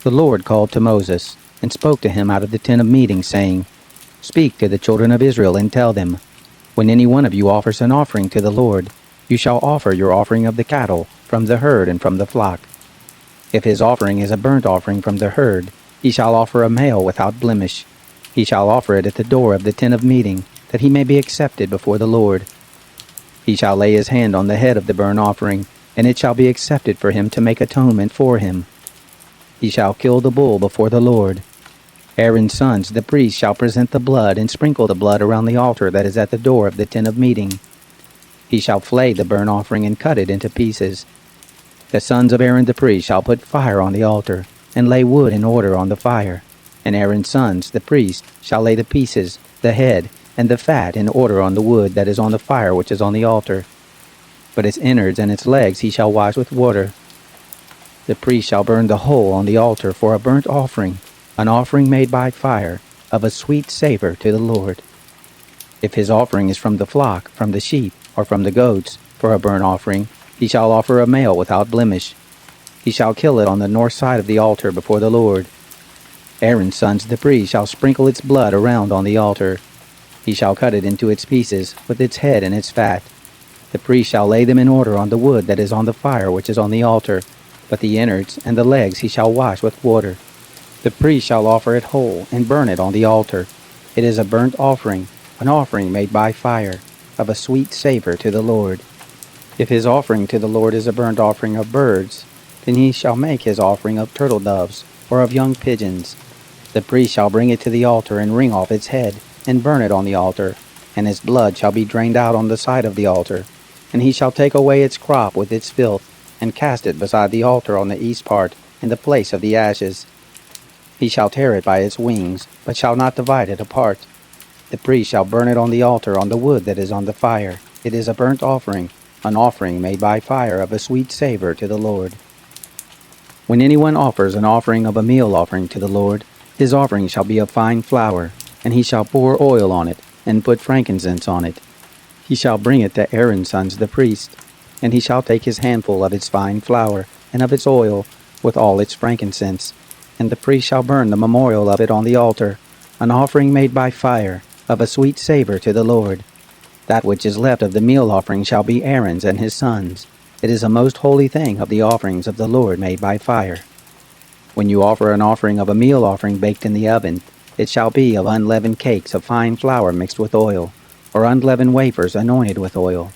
The Lord called to Moses, and spoke to him out of the tent of meeting, saying, Speak to the children of Israel, and tell them, When any one of you offers an offering to the Lord, you shall offer your offering of the cattle, from the herd and from the flock. If his offering is a burnt offering from the herd, he shall offer a male without blemish. He shall offer it at the door of the tent of meeting, that he may be accepted before the Lord. He shall lay his hand on the head of the burnt offering, and it shall be accepted for him to make atonement for him. He shall kill the bull before the Lord. Aaron's sons, the priests, shall present the blood, and sprinkle the blood around the altar that is at the door of the tent of meeting. He shall flay the burnt offering and cut it into pieces. The sons of Aaron the priest shall put fire on the altar, and lay wood in order on the fire. And Aaron's sons, the priests, shall lay the pieces, the head, and the fat in order on the wood that is on the fire which is on the altar. But its innards and its legs he shall wash with water. The priest shall burn the whole on the altar for a burnt offering, an offering made by fire, of a sweet savor to the Lord. If his offering is from the flock, from the sheep, or from the goats, for a burnt offering, he shall offer a male without blemish. He shall kill it on the north side of the altar before the Lord. Aaron's sons the priest shall sprinkle its blood around on the altar. He shall cut it into its pieces, with its head and its fat. The priest shall lay them in order on the wood that is on the fire which is on the altar, but the innards and the legs he shall wash with water. The priest shall offer it whole, and burn it on the altar. It is a burnt offering, an offering made by fire, of a sweet savor to the Lord. If his offering to the Lord is a burnt offering of birds, then he shall make his offering of turtle doves, or of young pigeons. The priest shall bring it to the altar, and wring off its head, and burn it on the altar, and its blood shall be drained out on the side of the altar. And he shall take away its crop with its filth, and cast it beside the altar on the east part, in the place of the ashes. He shall tear it by its wings, but shall not divide it apart. The priest shall burn it on the altar on the wood that is on the fire. It is a burnt offering, an offering made by fire of a sweet savor to the Lord. When anyone offers an offering of a meal offering to the Lord, his offering shall be of fine flour, and he shall pour oil on it, and put frankincense on it. He shall bring it to Aaron's sons the priest, and he shall take his handful of its fine flour, and of its oil, with all its frankincense, and the priest shall burn the memorial of it on the altar, an offering made by fire, of a sweet savor to the Lord. That which is left of the meal offering shall be Aaron's and his sons. It is a most holy thing of the offerings of the Lord made by fire. When you offer an offering of a meal offering baked in the oven, it shall be of unleavened cakes of fine flour mixed with oil, or unleavened wafers anointed with oil.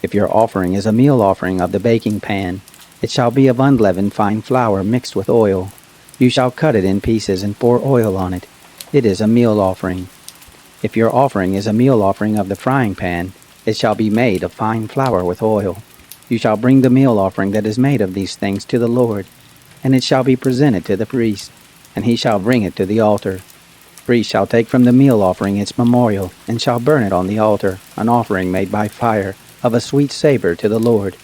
If your offering is a meal offering of the baking pan, it shall be of unleavened fine flour mixed with oil. You shall cut it in pieces and pour oil on it. It is a meal offering. If your offering is a meal offering of the frying pan, it shall be made of fine flour with oil. You shall bring the meal offering that is made of these things to the Lord, and it shall be presented to the priest, and he shall bring it to the altar. The priest shall take from the meal offering its memorial, and shall burn it on the altar, an offering made by fire, of a sweet savor to the Lord.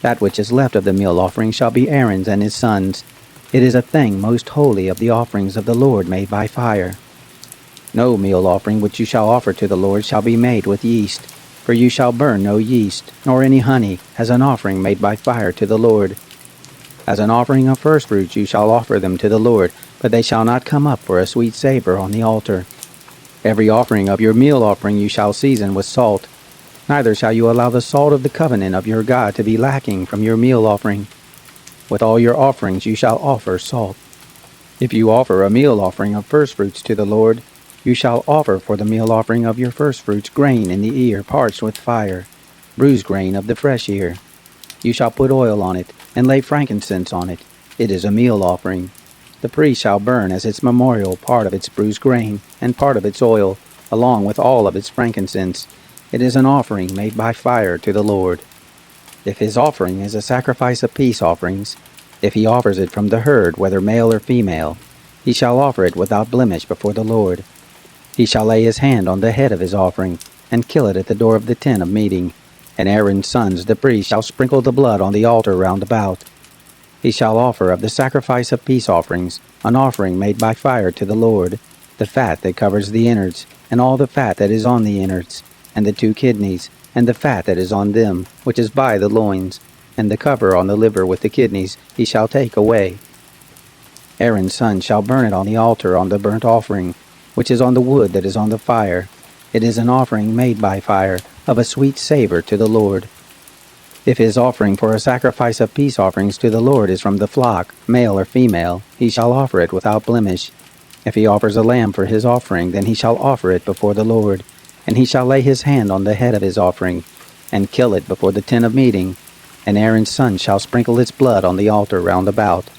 That which is left of the meal offering shall be Aaron's and his sons. It is a thing most holy of the offerings of the Lord made by fire. No meal offering which you shall offer to the Lord shall be made with yeast, for you shall burn no yeast, nor any honey, as an offering made by fire to the Lord. As an offering of firstfruits you shall offer them to the Lord, but they shall not come up for a sweet savor on the altar. Every offering of your meal offering you shall season with salt. Neither shall you allow the salt of the covenant of your God to be lacking from your meal offering. With all your offerings you shall offer salt. If you offer a meal offering of firstfruits to the Lord, you shall offer for the meal offering of your firstfruits grain in the ear parched with fire, bruised grain of the fresh ear. You shall put oil on it, and lay frankincense on it. It is a meal offering. The priest shall burn as its memorial part of its bruised grain, and part of its oil, along with all of its frankincense. It is an offering made by fire to the Lord. If his offering is a sacrifice of peace offerings, if he offers it from the herd, whether male or female, he shall offer it without blemish before the Lord. He shall lay his hand on the head of his offering, and kill it at the door of the tent of meeting. And Aaron's sons the priest shall sprinkle the blood on the altar round about. He shall offer of the sacrifice of peace offerings an offering made by fire to the Lord, the fat that covers the innards, and all the fat that is on the innards, and the 2 kidneys, and the fat that is on them, which is by the loins, and the cover on the liver with the kidneys he shall take away. Aaron's son shall burn it on the altar on the burnt offering, which is on the wood that is on the fire. It is an offering made by fire, of a sweet savor to the Lord. If his offering for a sacrifice of peace offerings to the Lord is from the flock, male or female, he shall offer it without blemish. If he offers a lamb for his offering, then he shall offer it before the Lord, and he shall lay his hand on the head of his offering, and kill it before the tent of meeting, and Aaron's son shall sprinkle its blood on the altar round about.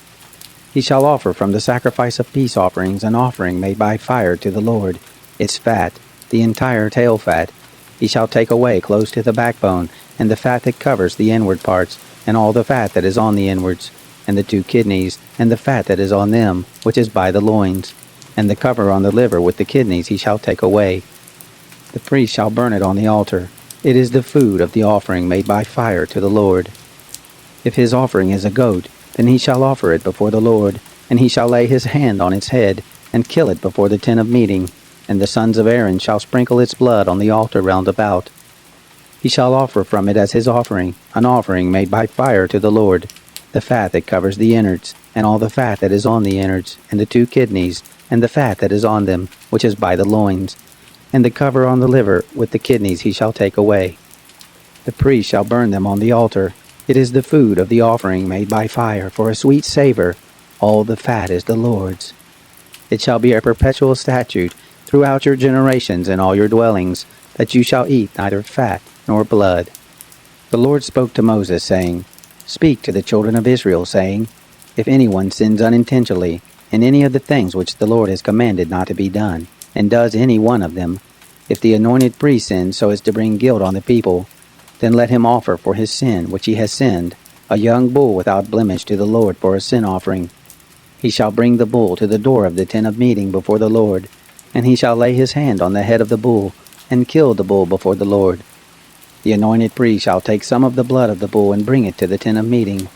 He shall offer from the sacrifice of peace offerings an offering made by fire to the Lord, its fat, the entire tail fat. He shall take away close to the backbone, and the fat that covers the inward parts, and all the fat that is on the inwards, and the 2 kidneys, and the fat that is on them, which is by the loins, and the cover on the liver with the kidneys he shall take away. The priest shall burn it on the altar. It is the food of the offering made by fire to the Lord. If his offering is a goat, then he shall offer it before the Lord, and he shall lay his hand on its head, and kill it before the tent of meeting, and the sons of Aaron shall sprinkle its blood on the altar round about. He shall offer from it as his offering, an offering made by fire to the Lord, the fat that covers the innards, and all the fat that is on the innards, and the 2 kidneys, and the fat that is on them, which is by the loins, and the cover on the liver with the kidneys he shall take away. The priest shall burn them on the altar. It is the food of the offering made by fire, for a sweet savor. All the fat is the Lord's. It shall be a perpetual statute throughout your generations in all your dwellings, that you shall eat neither fat nor blood. The Lord spoke to Moses, saying, Speak to the children of Israel, saying, If anyone sins unintentionally in any of the things which the Lord has commanded not to be done, and does any one of them, if the anointed priest sins so as to bring guilt on the people, then let him offer for his sin which he has sinned a young bull without blemish to the Lord for a sin offering. He shall bring the bull to the door of the tent of meeting before the Lord, and he shall lay his hand on the head of the bull, and kill the bull before the Lord. The anointed priest shall take some of the blood of the bull and bring it to the tent of meeting.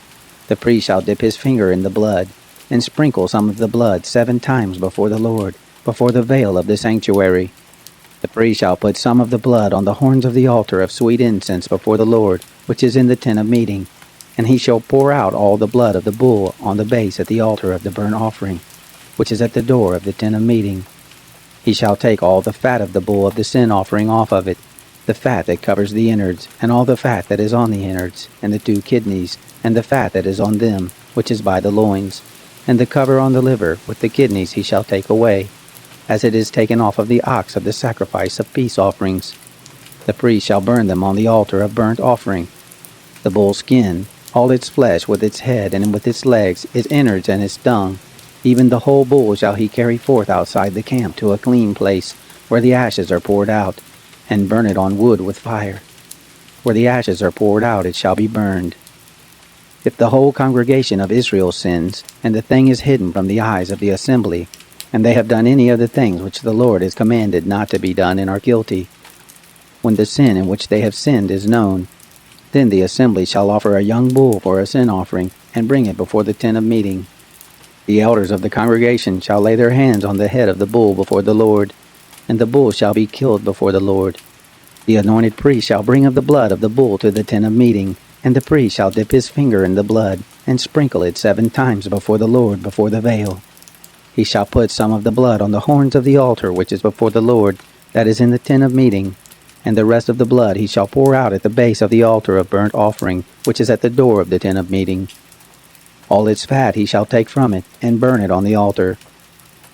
The priest shall dip his finger in the blood, and sprinkle some of the blood 7 times before the Lord, before the veil of the sanctuary. The priest shall put some of the blood on the horns of the altar of sweet incense before the Lord, which is in the tent of meeting, and he shall pour out all the blood of the bull on the base at the altar of the burnt offering, which is at the door of the tent of meeting. He shall take all the fat of the bull of the sin offering off of it, the fat that covers the innards, and all the fat that is on the innards, and the 2 kidneys, and the fat that is on them, which is by the loins, and the cover on the liver with the kidneys he shall take away, as it is taken off of the ox of the sacrifice of peace offerings. The priest shall burn them on the altar of burnt offering. The bull's skin, all its flesh with its head and with its legs, its innards and its dung, even the whole bull shall he carry forth outside the camp to a clean place, where the ashes are poured out, and burn it on wood with fire. Where the ashes are poured out it shall be burned. If the whole congregation of Israel sins, and the thing is hidden from the eyes of the assembly, and they have done any of the things which the Lord has commanded not to be done and are guilty, when the sin in which they have sinned is known, then the assembly shall offer a young bull for a sin offering, and bring it before the tent of meeting. The elders of the congregation shall lay their hands on the head of the bull before the Lord, and the bull shall be killed before the Lord. The anointed priest shall bring of the blood of the bull to the tent of meeting, and the priest shall dip his finger in the blood, and sprinkle it 7 times before the Lord before the veil. He shall put some of the blood on the horns of the altar which is before the Lord, that is in the tent of meeting, and the rest of the blood he shall pour out at the base of the altar of burnt offering, which is at the door of the tent of meeting. All its fat he shall take from it, and burn it on the altar.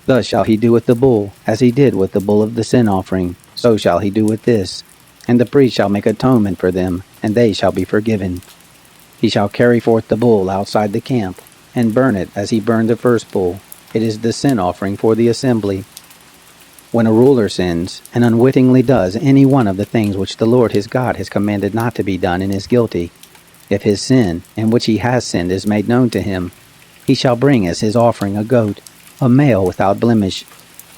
Thus shall he do with the bull, as he did with the bull of the sin offering, so shall he do with this. And the priest shall make atonement for them, and they shall be forgiven. He shall carry forth the bull outside the camp, and burn it as he burned the first bull. It is the sin offering for the assembly. When a ruler sins, and unwittingly does any one of the things which the Lord his God has commanded not to be done, and is guilty, if his sin, in which he has sinned, is made known to him, he shall bring as his offering a goat, a male without blemish.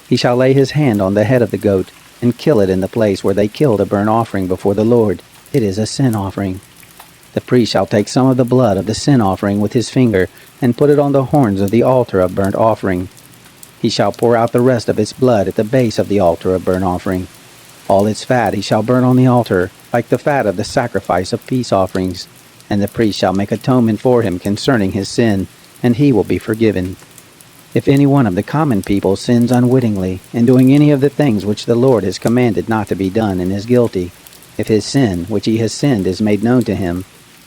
He shall lay his hand on the head of the goat, and kill it in the place where they kill the burnt offering before the Lord. It is a sin offering. The priest shall take some of the blood of the sin offering with his finger, and put it on the horns of the altar of burnt offering. He shall pour out the rest of its blood at the base of the altar of burnt offering. All its fat he shall burn on the altar, like the fat of the sacrifice of peace offerings. And the priest shall make atonement for him concerning his sin, and he will be forgiven. If any one of the common people sins unwittingly, in doing any of the things which the Lord has commanded not to be done, and is guilty, if his sin, which he has sinned, is made known to him,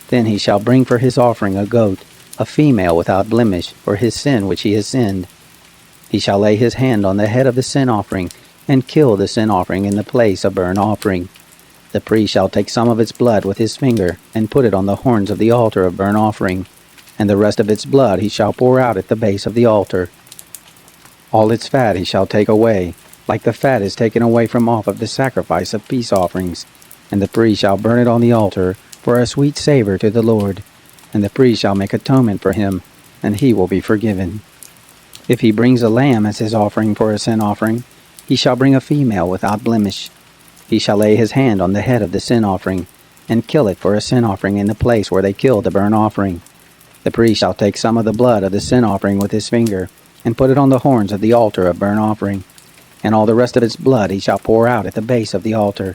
then he shall bring for his offering a goat, a female without blemish, for his sin which he has sinned. He shall lay his hand on the head of the sin offering, and kill the sin offering in the place of burnt offering. The priest shall take some of its blood with his finger, and put it on the horns of the altar of burnt offering, and the rest of its blood he shall pour out at the base of the altar. All its fat he shall take away, like the fat is taken away from off of the sacrifice of peace offerings, and the priest shall burn it on the altar for a sweet savor to the Lord, and the priest shall make atonement for him, and he will be forgiven. If he brings a lamb as his offering for a sin offering, he shall bring a female without blemish. He shall lay his hand on the head of the sin offering, and kill it for a sin offering in the place where they killed the burnt offering. The priest shall take some of the blood of the sin offering with his finger, and put it on the horns of the altar of burnt offering, and all the rest of its blood he shall pour out at the base of the altar.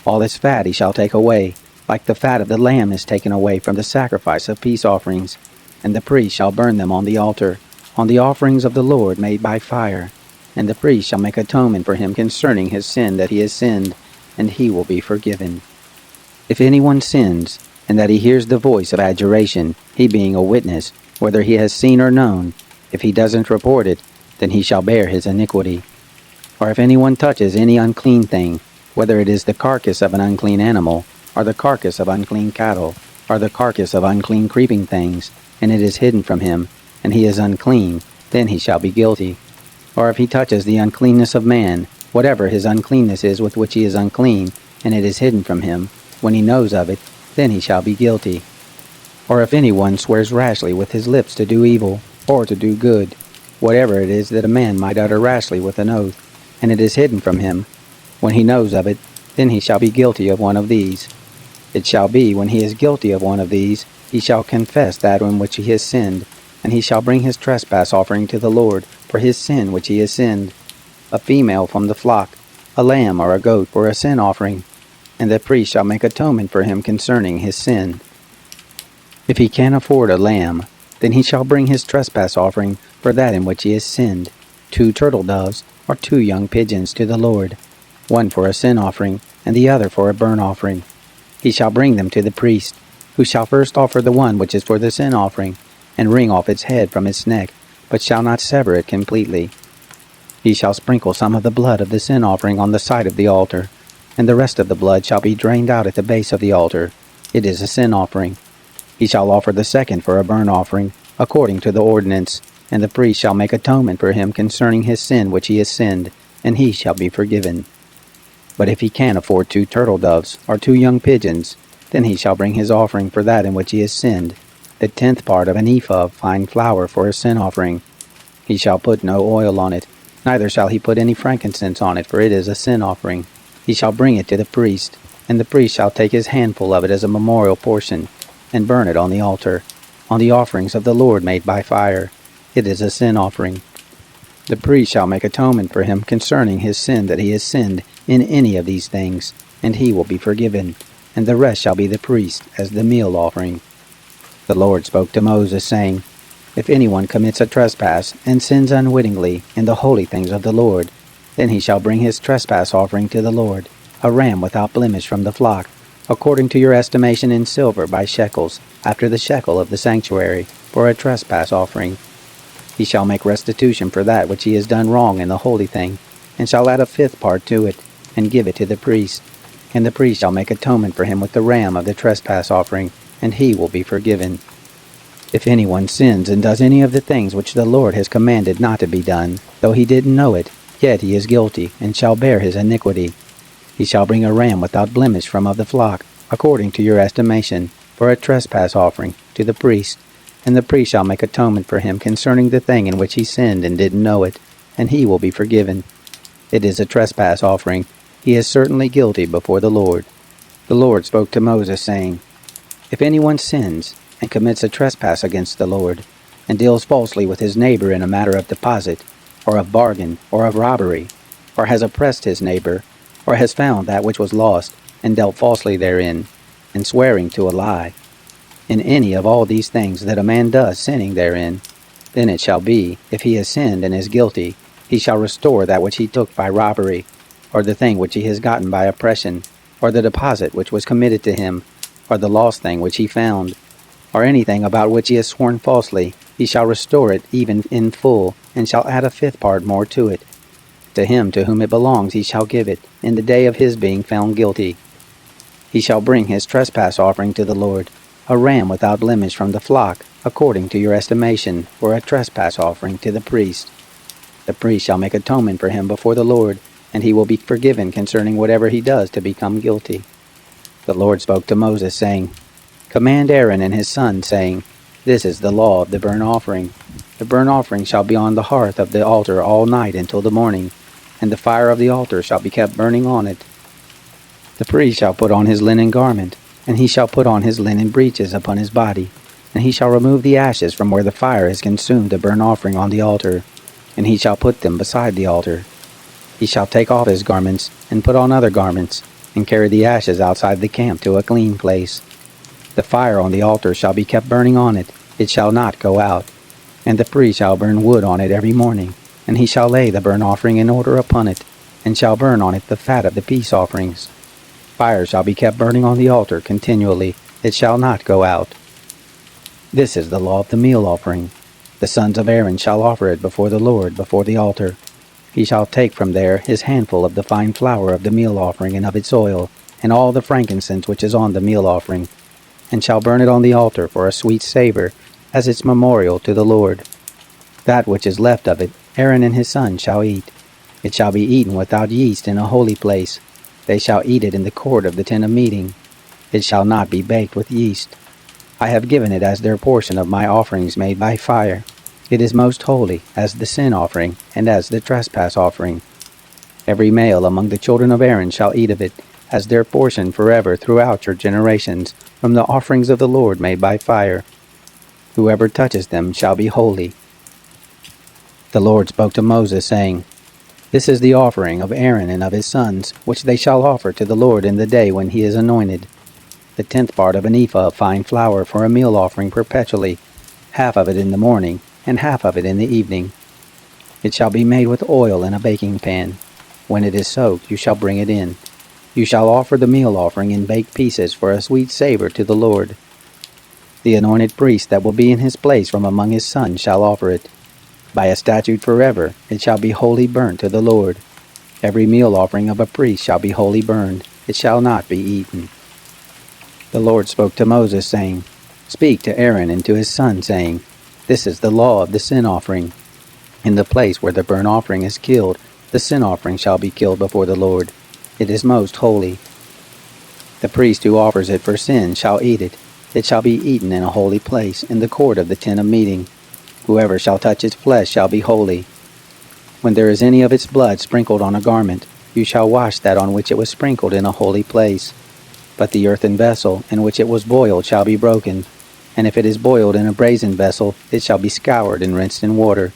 All its fat he shall take away, like the fat of the lamb is taken away from the sacrifice of peace offerings, and the priest shall burn them on the altar, on the offerings of the Lord made by fire. And the priest shall make atonement for him concerning his sin that he has sinned, and he will be forgiven. If anyone sins, and that he hears the voice of adjuration, he being a witness, whether he has seen or known, if he doesn't report it, then he shall bear his iniquity. Or if anyone touches any unclean thing, whether it is the carcass of an unclean animal, or the carcass of unclean cattle, or the carcass of unclean creeping things, and it is hidden from him, and he is unclean, then he shall be guilty. Or if he touches the uncleanness of man, whatever his uncleanness is with which he is unclean, and it is hidden from him, when he knows of it, then he shall be guilty. Or if anyone swears rashly with his lips to do evil, or to do good, whatever it is that a man might utter rashly with an oath, and it is hidden from him, when he knows of it, then he shall be guilty of one of these. It shall be, when he is guilty of one of these, he shall confess that in which he has sinned, and he shall bring his trespass offering to the Lord for his sin which he has sinned, a female from the flock, a lamb or a goat for a sin offering, and the priest shall make atonement for him concerning his sin. If he can afford a lamb, then he shall bring his trespass offering for that in which he has sinned, 2 turtle doves or 2 young pigeons to the Lord, one for a sin offering, and the other for a burnt offering. He shall bring them to the priest, who shall first offer the one which is for the sin offering, and wring off its head from its neck, but shall not sever it completely. He shall sprinkle some of the blood of the sin offering on the side of the altar, and the rest of the blood shall be drained out at the base of the altar. It is a sin offering. He shall offer the second for a burnt offering, according to the ordinance, and the priest shall make atonement for him concerning his sin which he has sinned, and he shall be forgiven. But if he can afford 2 turtle doves, or 2 young pigeons, then he shall bring his offering for that in which he has sinned, the 10th part of an ephah of fine flour for a sin offering. He shall put no oil on it, neither shall he put any frankincense on it, for it is a sin offering. He shall bring it to the priest, and the priest shall take his handful of it as a memorial portion, and burn it on the altar, on the offerings of the Lord made by fire. It is a sin offering. The priest shall make atonement for him concerning his sin that he has sinned in any of these things, and he will be forgiven, and the rest shall be the priest as the meal offering. The Lord spoke to Moses, saying, If anyone commits a trespass, and sins unwittingly in the holy things of the Lord, then he shall bring his trespass offering to the Lord, a ram without blemish from the flock, according to your estimation in silver by shekels, after the shekel of the sanctuary, for a trespass offering. He shall make restitution for that which he has done wrong in the holy thing, and shall add a 5th part to it, and give it to the priest. And the priest shall make atonement for him with the ram of the trespass offering, and he will be forgiven. If anyone sins and does any of the things which the Lord has commanded not to be done, though he didn't know it, yet he is guilty, and shall bear his iniquity. He shall bring a ram without blemish from of the flock, according to your estimation, for a trespass offering, to the priest. And the priest shall make atonement for him concerning the thing in which he sinned and didn't know it, and he will be forgiven. It is a trespass offering. He is certainly guilty before the Lord. The Lord spoke to Moses, saying, If anyone sins, and commits a trespass against the Lord, and deals falsely with his neighbor in a matter of deposit, or of bargain, or of robbery, or has oppressed his neighbor, or has found that which was lost, and dealt falsely therein, and swearing to a lie, in any of all these things that a man does sinning therein, Then it shall be, if he has sinned and is guilty, he shall restore that which he took by robbery, or the thing which he has gotten by oppression, or the deposit which was committed to him, or the lost thing which he found, or anything about which he has sworn falsely. He shall restore it even in full, and shall add a fifth part more to it. To him to whom it belongs he shall give it, in the day of his being found guilty. He shall bring his trespass offering to the Lord, a ram without blemish from the flock, according to your estimation, for a trespass offering to the priest. The priest shall make atonement for him before the Lord, and he will be forgiven concerning whatever he does to become guilty. The Lord spoke to Moses, saying, Command Aaron and his sons, saying, This is the law of the burnt offering. The burnt offering shall be on the hearth of the altar all night until the morning, and the fire of the altar shall be kept burning on it. The priest shall put on his linen garment, and he shall put on his linen breeches upon his body, and he shall remove the ashes from where the fire has consumed the burnt offering on the altar, and he shall put them beside the altar. He shall take off his garments, and put on other garments, and carry the ashes outside the camp to a clean place. The fire on the altar shall be kept burning on it, it shall not go out. And the priest shall burn wood on it every morning, and he shall lay the burnt offering in order upon it, and shall burn on it the fat of the peace offerings. Fire shall be kept burning on the altar continually, it shall not go out. This is the law of the meal offering. The sons of Aaron shall offer it before the Lord, before the altar. He shall take from there his handful of the fine flour of the meal offering and of its oil, and all the frankincense which is on the meal offering, and shall burn it on the altar for a sweet savor, as its memorial to the Lord. That which is left of it, Aaron and his sons shall eat. It shall be eaten without yeast in a holy place. They shall eat it in the court of the tent of meeting. It shall not be baked with yeast. I have given it as their portion of my offerings made by fire. It is most holy, as the sin offering, and as the trespass offering. Every male among the children of Aaron shall eat of it, as their portion forever throughout your generations, from the offerings of the Lord made by fire. Whoever touches them shall be holy. The Lord spoke to Moses, saying, This is the offering of Aaron and of his sons, which they shall offer to the Lord in the day when he is anointed. The 10th part of an ephah of fine flour for a meal offering perpetually, half of it in the morning, and half of it in the evening. It shall be made with oil in a baking pan. When it is soaked, you shall bring it in. You shall offer the meal offering in baked pieces for a sweet savor to the Lord. The anointed priest that will be in his place from among his sons shall offer it. By a statute forever it shall be wholly burnt to the Lord. Every meal offering of a priest shall be wholly burned, it shall not be eaten. The Lord spoke to Moses, saying, Speak to Aaron and to his son, saying, This is the law of the sin offering. In the place where the burnt offering is killed, the sin offering shall be killed before the Lord. It is most holy. The priest who offers it for sin shall eat it. It shall be eaten in a holy place, in the court of the tent of meeting. Whoever shall touch its flesh shall be holy. When there is any of its blood sprinkled on a garment, you shall wash that on which it was sprinkled in a holy place. But the earthen vessel in which it was boiled shall be broken, and if it is boiled in a brazen vessel, it shall be scoured and rinsed in water.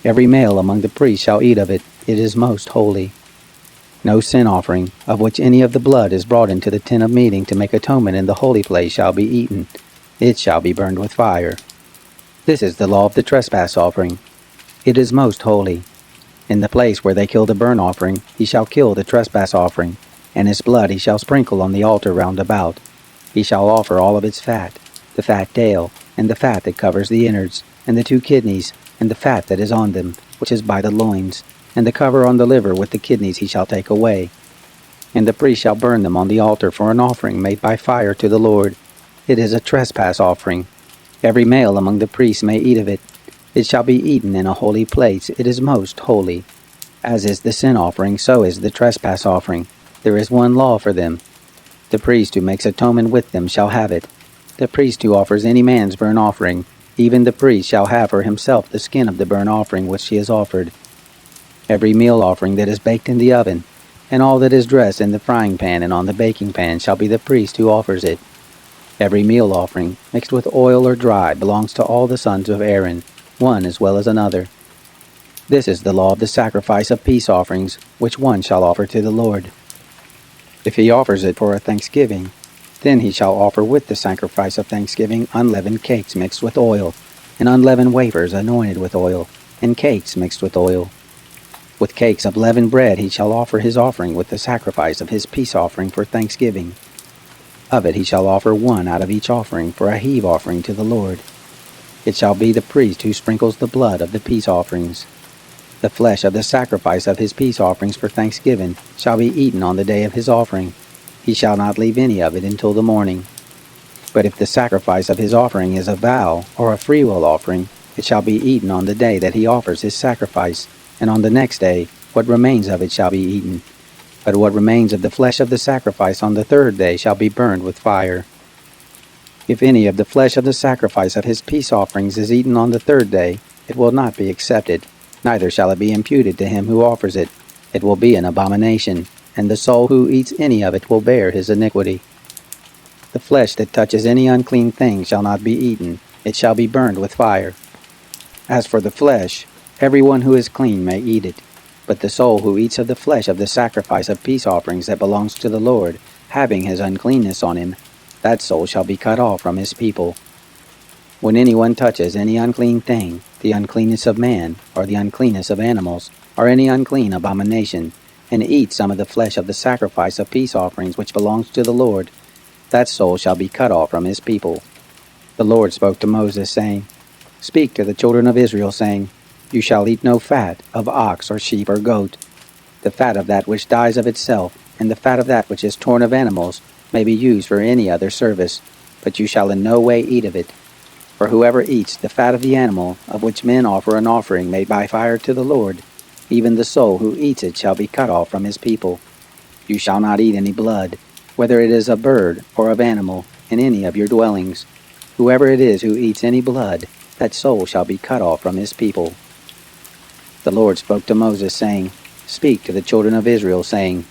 Every male among the priests shall eat of it, it is most holy. No sin offering, of which any of the blood is brought into the tent of meeting to make atonement in the holy place, shall be eaten. It shall be burned with fire. This is the law of the trespass offering. It is most holy. In the place where they kill the burnt offering, he shall kill the trespass offering, and his blood he shall sprinkle on the altar round about. He shall offer all of its fat, the fat tail, and the fat that covers the innards, and the 2 kidneys, and the fat that is on them, which is by the loins, and the cover on the liver with the kidneys he shall take away. And the priest shall burn them on the altar for an offering made by fire to the Lord. It is a trespass offering. Every male among the priests may eat of it. It shall be eaten in a holy place. It is most holy. As is the sin offering, so is the trespass offering. There is one law for them. The priest who makes atonement with them shall have it. The priest who offers any man's burnt offering, even the priest shall have for himself the skin of the burnt offering which he has offered. Every meal offering that is baked in the oven, and all that is dressed in the frying pan and on the baking pan, shall be the priest who offers it. Every meal offering, mixed with oil or dry, belongs to all the sons of Aaron, one as well as another. This is the law of the sacrifice of peace offerings, which one shall offer to the Lord. If he offers it for a thanksgiving, then he shall offer with the sacrifice of thanksgiving unleavened cakes mixed with oil, and unleavened wafers anointed with oil, and cakes mixed with oil. With cakes of leavened bread he shall offer his offering with the sacrifice of his peace offering for thanksgiving. Of it he shall offer one out of each offering for a heave offering to the Lord. It shall be the priest who sprinkles the blood of the peace offerings. The flesh of the sacrifice of his peace offerings for thanksgiving shall be eaten on the day of his offering. He shall not leave any of it until the morning. But if the sacrifice of his offering is a vow or a freewill offering, it shall be eaten on the day that he offers his sacrifice, and on the next day what remains of it shall be eaten. But what remains of the flesh of the sacrifice on the third day shall be burned with fire. If any of the flesh of the sacrifice of his peace offerings is eaten on the third day, it will not be accepted, neither shall it be imputed to him who offers it. It will be an abomination, and the soul who eats any of it will bear his iniquity. The flesh that touches any unclean thing shall not be eaten, it shall be burned with fire. As for the flesh, everyone who is clean may eat it, but the soul who eats of the flesh of the sacrifice of peace offerings that belongs to the Lord, having his uncleanness on him, that soul shall be cut off from his people. When anyone touches any unclean thing, the uncleanness of man, or the uncleanness of animals, or any unclean abomination, and eats some of the flesh of the sacrifice of peace offerings which belongs to the Lord, that soul shall be cut off from his people. The Lord spoke to Moses, saying, Speak to the children of Israel, saying, You shall eat no fat of ox or sheep or goat. The fat of that which dies of itself, and the fat of that which is torn of animals, may be used for any other service, but you shall in no way eat of it. For whoever eats the fat of the animal, of which men offer an offering made by fire to the Lord, even the soul who eats it shall be cut off from his people. You shall not eat any blood, whether it is of bird or of animal, in any of your dwellings. Whoever it is who eats any blood, that soul shall be cut off from his people. The Lord spoke to Moses, saying, Speak to the children of Israel, saying,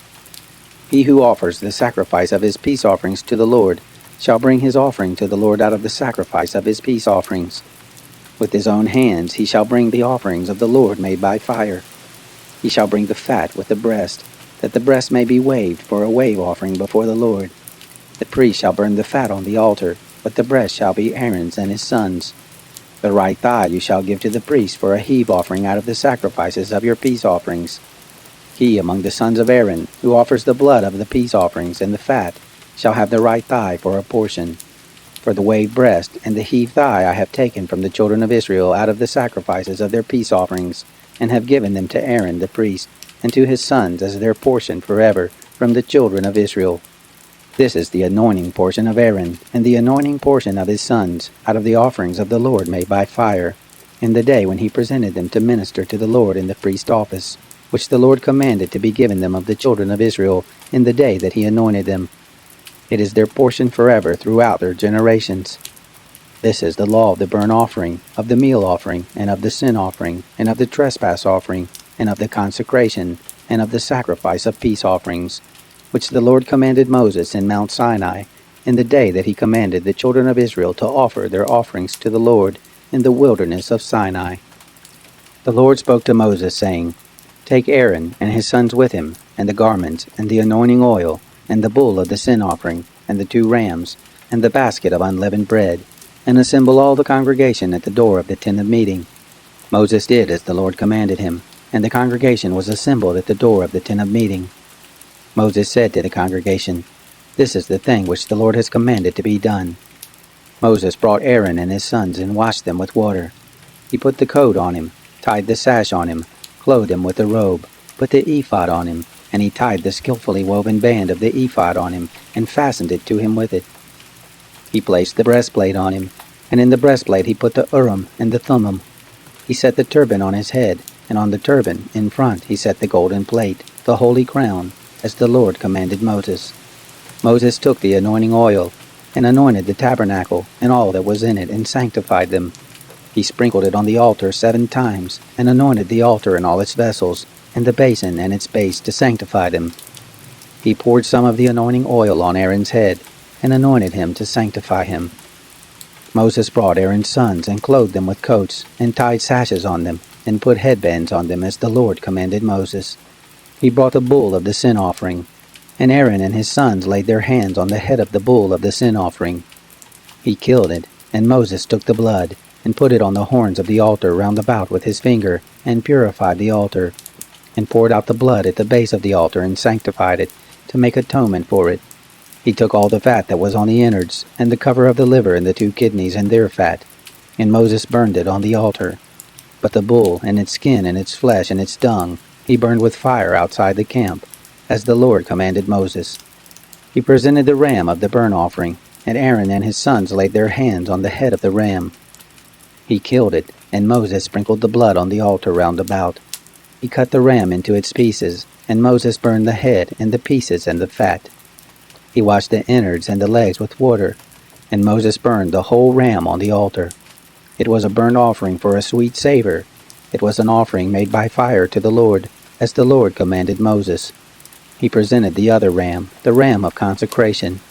He who offers the sacrifice of his peace offerings to the Lord shall bring his offering to the Lord out of the sacrifice of his peace offerings. With his own hands he shall bring the offerings of the Lord made by fire. He shall bring the fat with the breast, that the breast may be waved for a wave offering before the Lord. The priest shall burn the fat on the altar, but the breast shall be Aaron's and his sons'. The right thigh you shall give to the priest for a heave offering out of the sacrifices of your peace offerings. He among the sons of Aaron, who offers the blood of the peace offerings and the fat, shall have the right thigh for a portion. For the waved breast and the heaved thigh I have taken from the children of Israel out of the sacrifices of their peace offerings, and have given them to Aaron the priest, and to his sons as their portion forever from the children of Israel. This is the anointing portion of Aaron, and the anointing portion of his sons, out of the offerings of the Lord made by fire, in the day when he presented them to minister to the Lord in the priest office, which the Lord commanded to be given them of the children of Israel in the day that he anointed them. It is their portion forever throughout their generations. This is the law of the burnt offering, of the meal offering, and of the sin offering, and of the trespass offering, and of the consecration, and of the sacrifice of peace offerings, which the Lord commanded Moses in Mount Sinai, in the day that he commanded the children of Israel to offer their offerings to the Lord in the wilderness of Sinai. The Lord spoke to Moses, saying, Take Aaron and his sons with him, and the garments, and the anointing oil, and the bull of the sin offering, and the 2 rams, and the basket of unleavened bread, and assemble all the congregation at the door of the tent of meeting. Moses did as the Lord commanded him, and the congregation was assembled at the door of the tent of meeting. Moses said to the congregation, This is the thing which the Lord has commanded to be done. Moses brought Aaron and his sons and washed them with water. He put the coat on him, tied the sash on him, clothed him with the robe, put the ephod on him, and he tied the skillfully woven band of the ephod on him, and fastened it to him with it. He placed the breastplate on him, and in the breastplate he put the Urim and the Thummim. He set the turban on his head, and on the turban in front he set the golden plate, the holy crown, as the Lord commanded Moses. Moses took the anointing oil, and anointed the tabernacle and all that was in it, and sanctified them. He sprinkled it on the altar 7 times, and anointed the altar and all its vessels, and the basin and its base to sanctify them. He poured some of the anointing oil on Aaron's head, and anointed him to sanctify him. Moses brought Aaron's sons, and clothed them with coats, and tied sashes on them, and put headbands on them as the Lord commanded Moses. He brought the bull of the sin offering, and Aaron and his sons laid their hands on the head of the bull of the sin offering. He killed it, and Moses took the blood, and put it on the horns of the altar round about with his finger, and purified the altar, and poured out the blood at the base of the altar, and sanctified it, to make atonement for it. He took all the fat that was on the innards, and the cover of the liver and the 2 kidneys and their fat, and Moses burned it on the altar. But the bull, and its skin, and its flesh, and its dung, he burned with fire outside the camp, as the Lord commanded Moses. He presented the ram of the burnt offering, and Aaron and his sons laid their hands on the head of the ram. He killed it, and Moses sprinkled the blood on the altar round about. He cut the ram into its pieces, and Moses burned the head and the pieces and the fat. He washed the innards and the legs with water, and Moses burned the whole ram on the altar. It was a burnt offering for a sweet savor. It was an offering made by fire to the Lord, as the Lord commanded Moses. He presented the other ram, the ram of consecration,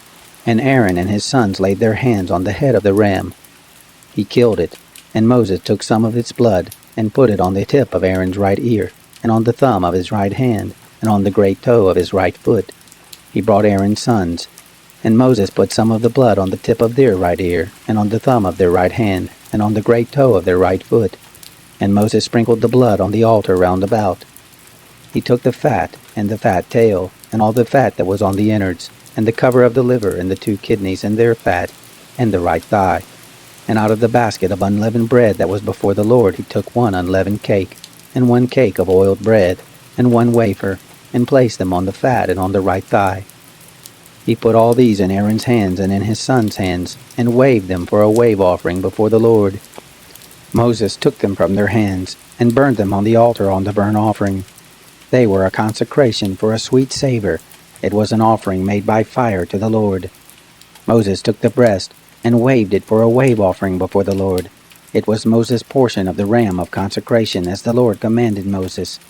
and Aaron and his sons laid their hands on the head of the ram. He killed it, and Moses took some of its blood, and put it on the tip of Aaron's right ear, and on the thumb of his right hand, and on the great toe of his right foot. He brought Aaron's sons, and Moses put some of the blood on the tip of their right ear, and on the thumb of their right hand, and on the great toe of their right foot. And Moses sprinkled the blood on the altar round about. He took the fat, and the fat tail, and all the fat that was on the innards, and the cover of the liver, and the 2 kidneys, and their fat, and the right thigh. And out of the basket of unleavened bread that was before the Lord he took 1 unleavened cake, and 1 cake of oiled bread, and 1 wafer, and placed them on the fat and on the right thigh. He put all these in Aaron's hands and in his sons' hands, and waved them for a wave offering before the Lord. Moses took them from their hands, and burned them on the altar on the burnt offering. They were a consecration for a sweet savor. It was an offering made by fire to the Lord. Moses took the breast, and waved it for a wave offering before the Lord. It was Moses' portion of the ram of consecration, as the Lord commanded Moses.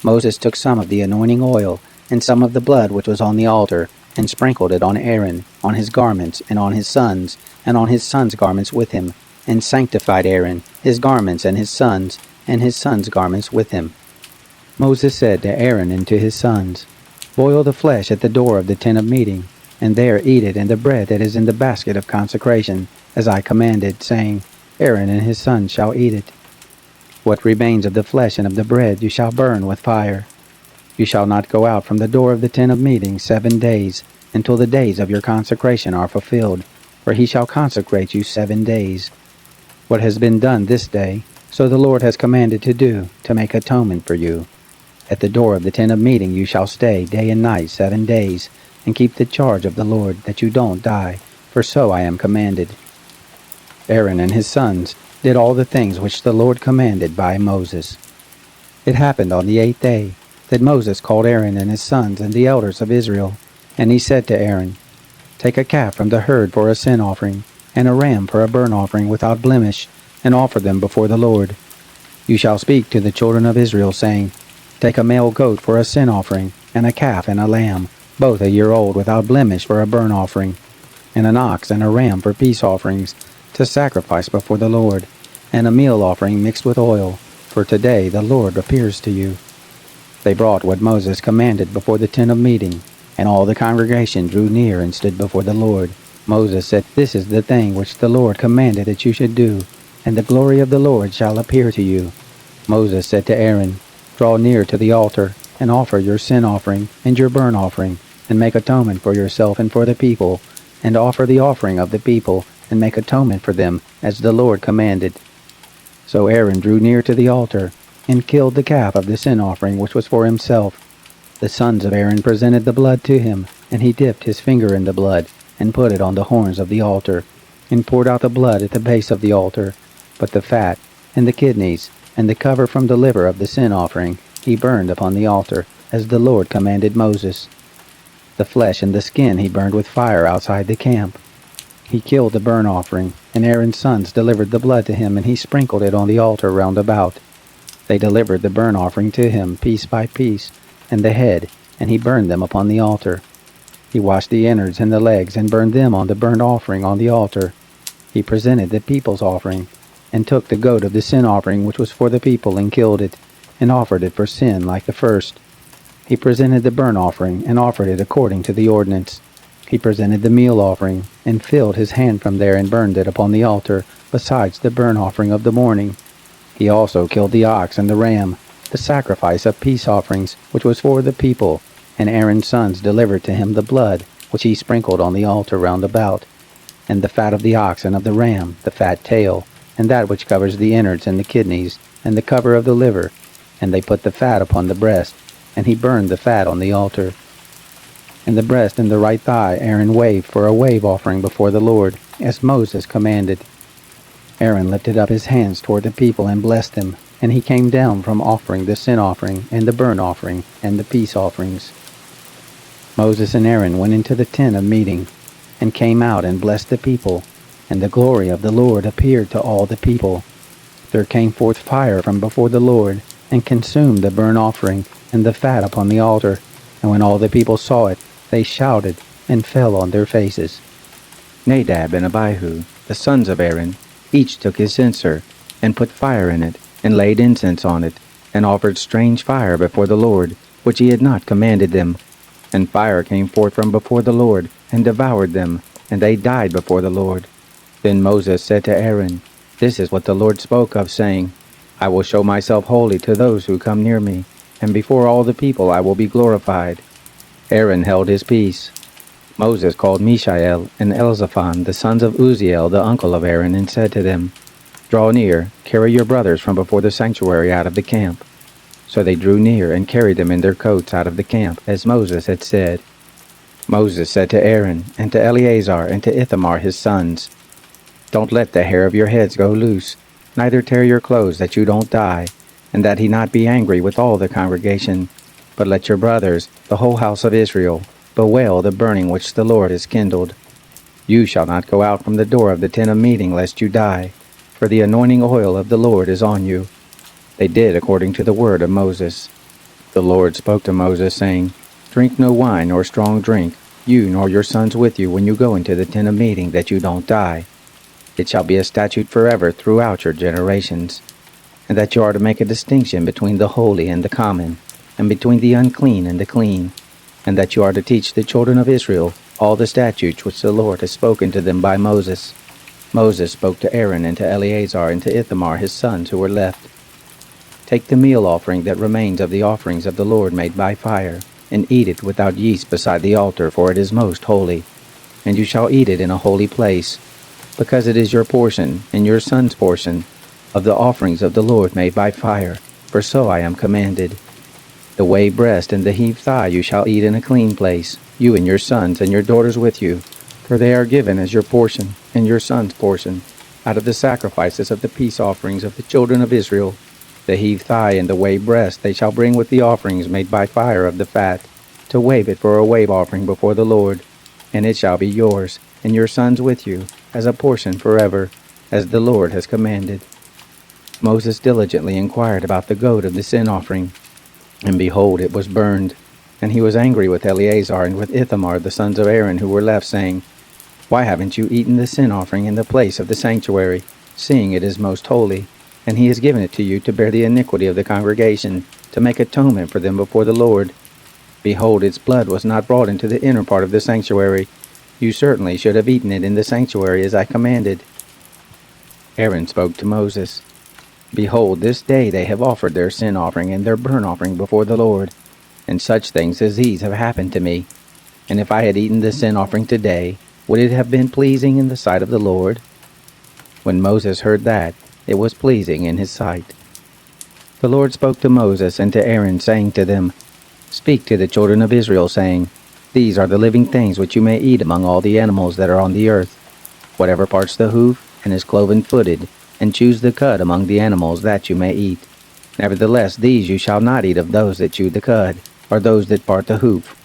Moses took some of the anointing oil, and some of the blood which was on the altar, and sprinkled it on Aaron, on his garments, and on his sons garments with him, and sanctified Aaron, his garments, and his sons garments with him. Moses said to Aaron and to his sons, Boil the flesh at the door of the tent of meeting, and there eat it and the bread that is in the basket of consecration, as I commanded, saying, Aaron and his sons shall eat it. What remains of the flesh and of the bread you shall burn with fire. You shall not go out from the door of the tent of meeting 7 days, until the days of your consecration are fulfilled, for he shall consecrate you 7 days. What has been done this day, so the Lord has commanded to do, to make atonement for you. At the door of the tent of meeting you shall stay day and night 7 days, and keep the charge of the Lord, that you don't die, for so I am commanded. Aaron and his sons did all the things which the Lord commanded by Moses. It happened on the 8th day, that Moses called Aaron and his sons and the elders of Israel, and he said to Aaron, Take a calf from the herd for a sin offering, and a ram for a burnt offering without blemish, and offer them before the Lord. You shall speak to the children of Israel, saying, Take a male goat for a sin offering, and a calf and a lamb, both a year old without blemish for a burnt offering, and an ox and a ram for peace offerings, to sacrifice before the Lord, and a meal offering mixed with oil, for today the Lord appears to you. They brought what Moses commanded before the tent of meeting, and all the congregation drew near and stood before the Lord. Moses said, This is the thing which the Lord commanded that you should do, and the glory of the Lord shall appear to you. Moses said to Aaron, Draw near to the altar, and offer your sin offering and your burnt offering, and make atonement for yourself and for the people, and offer the offering of the people, and make atonement for them, as the Lord commanded. So Aaron drew near to the altar, and killed the calf of the sin offering which was for himself. The sons of Aaron presented the blood to him, and he dipped his finger in the blood, and put it on the horns of the altar, and poured out the blood at the base of the altar. But the fat, and the kidneys, and the cover from the liver of the sin offering, he burned upon the altar, as the Lord commanded Moses. The flesh and the skin he burned with fire outside the camp. He killed the burnt offering, and Aaron's sons delivered the blood to him, and he sprinkled it on the altar round about. They delivered the burnt offering to him, piece by piece, and the head, and he burned them upon the altar. He washed the innards and the legs, and burned them on the burnt offering on the altar. He presented the people's offering, and took the goat of the sin offering which was for the people, and killed it, and offered it for sin like the first. He presented the burnt offering, and offered it according to the ordinance. He presented the meal offering, and filled his hand from there, and burned it upon the altar, besides the burnt offering of the morning. He also killed the ox and the ram, the sacrifice of peace offerings, which was for the people, and Aaron's sons delivered to him the blood, which he sprinkled on the altar round about, and the fat of the ox and of the ram, the fat tail, and that which covers the innards and the kidneys, and the cover of the liver, and they put the fat upon the breast, and he burned the fat on the altar. And the breast and the right thigh Aaron waved for a wave offering before the Lord, as Moses commanded. Aaron lifted up his hands toward the people and blessed them, and he came down from offering the sin offering, and the burnt offering, and the peace offerings. Moses and Aaron went into the tent of meeting, and came out and blessed the people, and the glory of the Lord appeared to all the people. There came forth fire from before the Lord, and consumed the burnt offering, and the fat upon the altar, and when all the people saw it, they shouted, and fell on their faces. Nadab and Abihu, the sons of Aaron, each took his censer, and put fire in it, and laid incense on it, and offered strange fire before the Lord, which he had not commanded them. And fire came forth from before the Lord, and devoured them, and they died before the Lord. Then Moses said to Aaron, This is what the Lord spoke of, saying, I will show myself holy to those who come near me, and before all the people I will be glorified. Aaron held his peace. Moses called Mishael and Elzaphan, the sons of Uzziel, the uncle of Aaron, and said to them, Draw near, carry your brothers from before the sanctuary out of the camp. So they drew near and carried them in their coats out of the camp, as Moses had said. Moses said to Aaron, and to Eleazar, and to Ithamar his sons, Don't let the hair of your heads go loose, neither tear your clothes, that you don't die, and that he not be angry with all the congregation. But let your brothers, the whole house of Israel, bewail the burning which the Lord has kindled. You shall not go out from the door of the tent of meeting, lest you die, for the anointing oil of the Lord is on you. They did according to the word of Moses. The Lord spoke to Moses, saying, Drink no wine nor strong drink, you nor your sons with you, when you go into the tent of meeting, that you don't die. It shall be a statute forever throughout your generations, and that you are to make a distinction between the holy and the common, and between the unclean and the clean, and that you are to teach the children of Israel all the statutes which the Lord has spoken to them by Moses. Moses spoke to Aaron and to Eleazar and to Ithamar his sons who were left. Take the meal offering that remains of the offerings of the Lord made by fire, and eat it without yeast beside the altar, for it is most holy. And you shall eat it in a holy place, because it is your portion and your son's portion of the offerings of the Lord made by fire, for so I am commanded. The wave breast and the heave thigh you shall eat in a clean place, you and your sons and your daughters with you, for they are given as your portion and your son's portion, out of the sacrifices of the peace offerings of the children of Israel. The heave thigh and the wave breast they shall bring with the offerings made by fire of the fat, to wave it for a wave offering before the Lord, and it shall be yours, and your sons with you, as a portion forever, as the Lord has commanded. Moses diligently inquired about the goat of the sin offering, and behold, it was burned. And he was angry with Eleazar and with Ithamar the sons of Aaron who were left, saying, Why haven't you eaten the sin offering in the place of the sanctuary, seeing it is most holy? And he has given it to you to bear the iniquity of the congregation, to make atonement for them before the Lord. Behold, its blood was not brought into the inner part of the sanctuary. You certainly should have eaten it in the sanctuary as I commanded. Aaron spoke to Moses, Behold, this day they have offered their sin offering and their burnt offering before the Lord, and such things as these have happened to me. And if I had eaten the sin offering today, would it have been pleasing in the sight of the Lord? When Moses heard that, it was pleasing in his sight. The Lord spoke to Moses and to Aaron, saying to them, Speak to the children of Israel, saying, These are the living things which you may eat among all the animals that are on the earth, whatever parts the hoof, and is cloven-footed, and choose the cud among the animals that you may eat. Nevertheless, these you shall not eat of those that chew the cud, or those that part the hoof.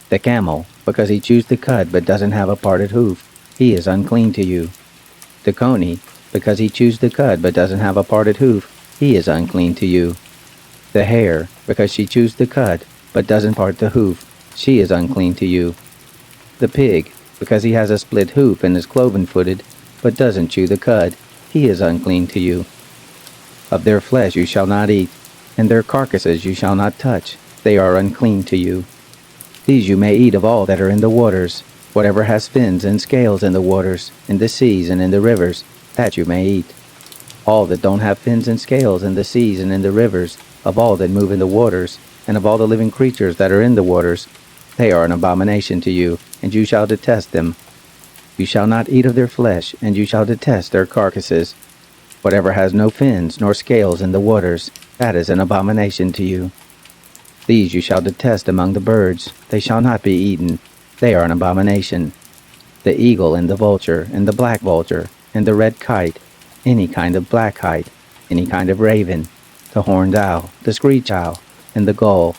The camel, because he chews the cud but doesn't have a parted hoof, he is unclean to you. The coney, because he chews the cud but doesn't have a parted hoof, he is unclean to you. The hare, because she chews the cud but doesn't part the hoof, she is unclean to you. The pig, because he has a split hoof and is cloven-footed, but doesn't chew the cud, he is unclean to you. Of their flesh you shall not eat, and their carcasses you shall not touch, they are unclean to you. These you may eat of all that are in the waters, whatever has fins and scales in the waters, in the seas and in the rivers, that you may eat. All that don't have fins and scales in the seas and in the rivers, of all that move in the waters, and of all the living creatures that are in the waters, they are an abomination to you, and you shall detest them. You shall not eat of their flesh, and you shall detest their carcasses. Whatever has no fins nor scales in the waters, that is an abomination to you. These you shall detest among the birds, they shall not be eaten, they are an abomination. The eagle and the vulture, and the black vulture, and the red kite, any kind of black kite, any kind of raven, the horned owl, the screech owl, and the gull,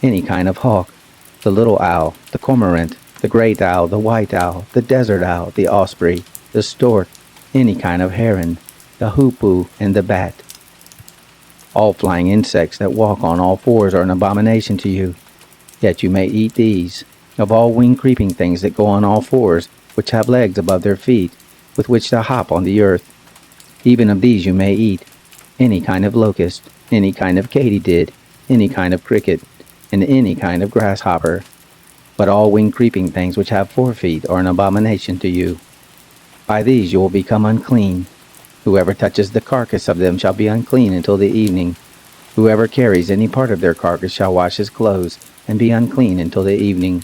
any kind of hawk, the little owl, the cormorant, the great owl, the white owl, the desert owl, the osprey, the stork, any kind of heron, the hoopoe, and the bat. All flying insects that walk on all fours are an abomination to you, yet you may eat these. Of all winged creeping things that go on all fours, which have legs above their feet, with which to hop on the earth, even of these you may eat, any kind of locust, any kind of katydid, any kind of cricket, and any kind of grasshopper. But all winged creeping things which have 4 feet are an abomination to you. By these you will become unclean. Whoever touches the carcass of them shall be unclean until the evening. Whoever carries any part of their carcass shall wash his clothes, and be unclean until the evening.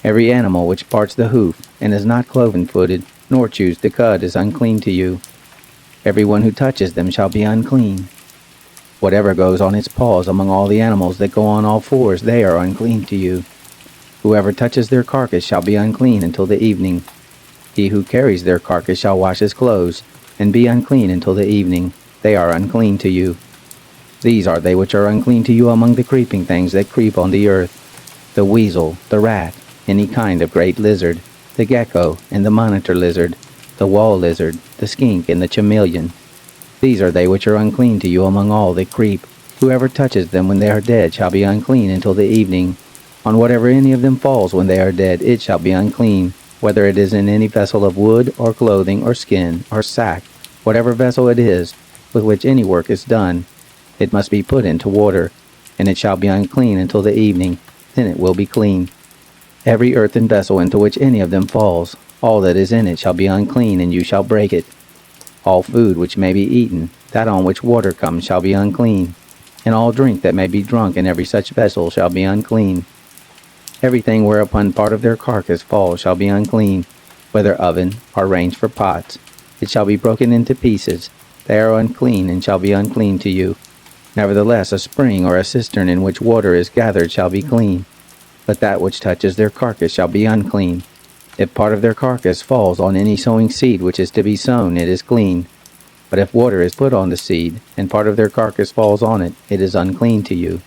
Every animal which parts the hoof, and is not cloven-footed, nor chews the cud, is unclean to you. Every one who touches them shall be unclean. Whatever goes on its paws among all the animals that go on all fours, they are unclean to you. Whoever touches their carcass shall be unclean until the evening. He who carries their carcass shall wash his clothes, and be unclean until the evening. They are unclean to you. These are they which are unclean to you among the creeping things that creep on the earth: the weasel, the rat, any kind of great lizard, the gecko, and the monitor lizard, the wall lizard, the skink, and the chameleon. These are they which are unclean to you among all that creep. Whoever touches them when they are dead shall be unclean until the evening. On whatever any of them falls when they are dead, it shall be unclean, whether it is in any vessel of wood, or clothing, or skin, or sack, whatever vessel it is, with which any work is done. It must be put into water, and it shall be unclean until the evening, then it will be clean. Every earthen vessel into which any of them falls, all that is in it shall be unclean, and you shall break it. All food which may be eaten, that on which water comes, shall be unclean, and all drink that may be drunk in every such vessel shall be unclean. Everything whereupon part of their carcass falls shall be unclean, whether oven, or range for pots. It shall be broken into pieces. They are unclean, and shall be unclean to you. Nevertheless, a spring or a cistern in which water is gathered shall be clean. But that which touches their carcass shall be unclean. If part of their carcass falls on any sowing seed which is to be sown, it is clean. But if water is put on the seed, and part of their carcass falls on it, it is unclean to you.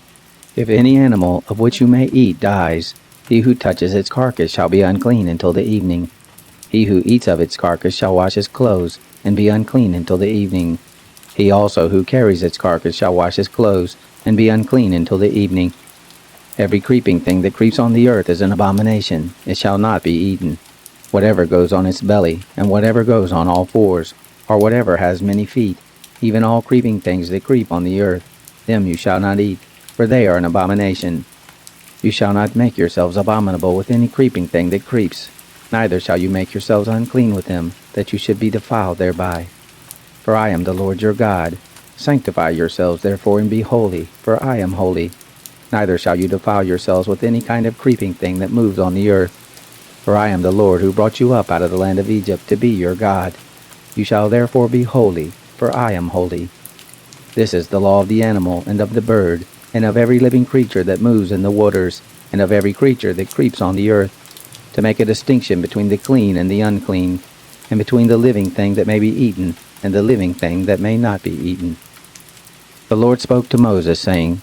If any animal of which you may eat dies, he who touches its carcass shall be unclean until the evening. He who eats of its carcass shall wash his clothes, and be unclean until the evening. He also who carries its carcass shall wash his clothes, and be unclean until the evening. Every creeping thing that creeps on the earth is an abomination. It shall not be eaten. Whatever goes on its belly, and whatever goes on all fours, or whatever has many feet, even all creeping things that creep on the earth, them you shall not eat, for they are an abomination. You shall not make yourselves abominable with any creeping thing that creeps, neither shall you make yourselves unclean with them, that you should be defiled thereby. For I am the Lord your God. Sanctify yourselves therefore, and be holy, for I am holy. Neither shall you defile yourselves with any kind of creeping thing that moves on the earth. For I am the Lord who brought you up out of the land of Egypt to be your God. You shall therefore be holy, for I am holy. This is the law of the animal, and of the bird, and of every living creature that moves in the waters, and of every creature that creeps on the earth, to make a distinction between the clean and the unclean, and between the living thing that may be eaten, and the living thing that may not be eaten. The Lord spoke to Moses, saying,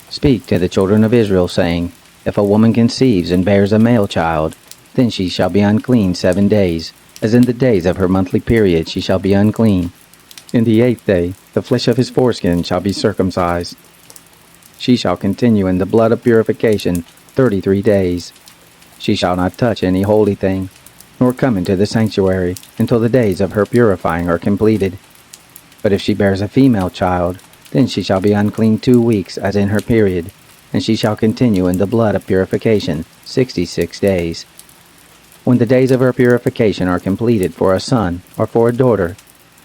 Speak to the children of Israel, saying, If a woman conceives and bears a male child, then she shall be unclean 7 days, as in the days of her monthly period she shall be unclean. In the 8th day the flesh of his foreskin shall be circumcised. She shall continue in the blood of purification 33 days. She shall not touch any holy thing, nor come into the sanctuary, until the days of her purifying are completed. But if she bears a female child, then she shall be unclean 2 weeks, as in her period, and she shall continue in the blood of purification 66 days. When the days of her purification are completed for a son or for a daughter,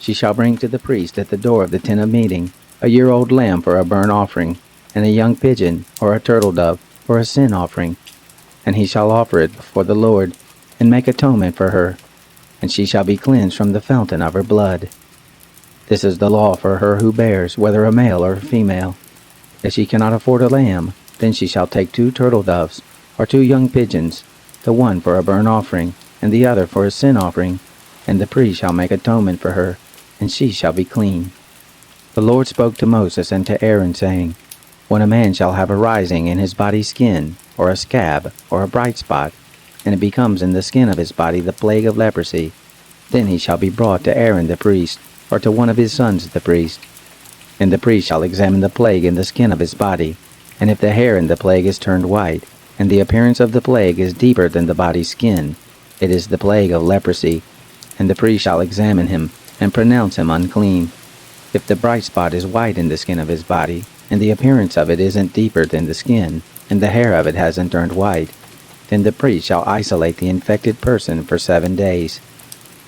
she shall bring to the priest at the door of the tent of meeting a year-old lamb for a burnt offering, and a young pigeon, or a turtle-dove, for a sin offering. And he shall offer it before the Lord, and make atonement for her, and she shall be cleansed from the fountain of her blood. This is the law for her who bears, whether a male or a female. If she cannot afford a lamb, then she shall take 2 turtle-doves, or 2 young pigeons, the one for a burnt offering, and the other for a sin offering, and the priest shall make atonement for her, and she shall be clean. The Lord spoke to Moses and to Aaron, saying, When a man shall have a rising in his body's skin, or a scab, or a bright spot, and it becomes in the skin of his body the plague of leprosy, then he shall be brought to Aaron the priest, or to one of his sons the priest. And the priest shall examine the plague in the skin of his body, and if the hair in the plague is turned white, and the appearance of the plague is deeper than the body's skin, it is the plague of leprosy, and the priest shall examine him, and pronounce him unclean. If the bright spot is white in the skin of his body, and the appearance of it isn't deeper than the skin, and the hair of it hasn't turned white, then the priest shall isolate the infected person for 7 days.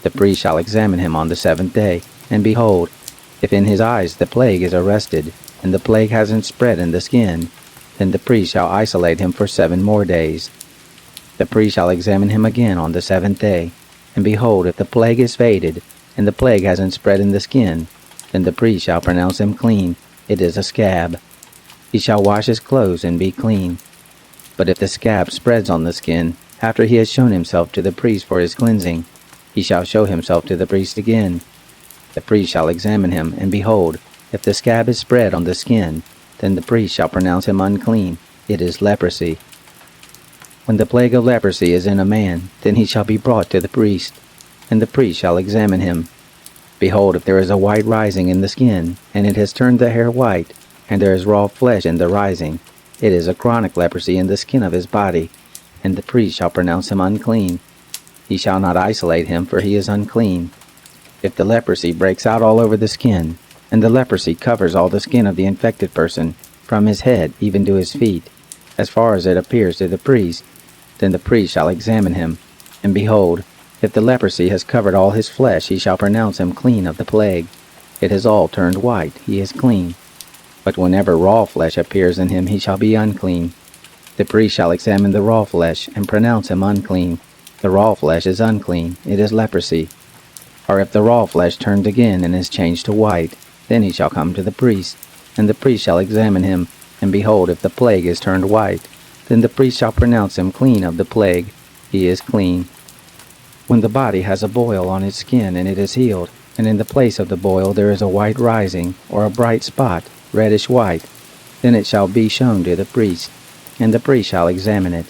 The priest shall examine him on the 7th day, and behold, if in his eyes the plague is arrested, and the plague hasn't spread in the skin, then the priest shall isolate him for 7 more days. The priest shall examine him again on the 7th day, and behold, if the plague is faded, and the plague hasn't spread in the skin, then the priest shall pronounce him clean. It is a scab. He shall wash his clothes and be clean. But if the scab spreads on the skin, after he has shown himself to the priest for his cleansing, he shall show himself to the priest again. The priest shall examine him, and behold, if the scab is spread on the skin, then the priest shall pronounce him unclean. It is leprosy. When the plague of leprosy is in a man, then he shall be brought to the priest, and the priest shall examine him. Behold, if there is a white rising in the skin, and it has turned the hair white, and there is raw flesh in the rising, it is a chronic leprosy in the skin of his body, and the priest shall pronounce him unclean. He shall not isolate him, for he is unclean. If the leprosy breaks out all over the skin, and the leprosy covers all the skin of the infected person, from his head even to his feet, as far as it appears to the priest, then the priest shall examine him, and behold, if the leprosy has covered all his flesh, he shall pronounce him clean of the plague. It has all turned white, he is clean. But whenever raw flesh appears in him, he shall be unclean. The priest shall examine the raw flesh, and pronounce him unclean. The raw flesh is unclean, it is leprosy. Or if the raw flesh turned again and is changed to white, then he shall come to the priest, and the priest shall examine him, and behold, if the plague is turned white, then the priest shall pronounce him clean of the plague. He is clean. When the body has a boil on its skin and it is healed, and in the place of the boil there is a white rising, or a bright spot, reddish white, then it shall be shown to the priest, and the priest shall examine it.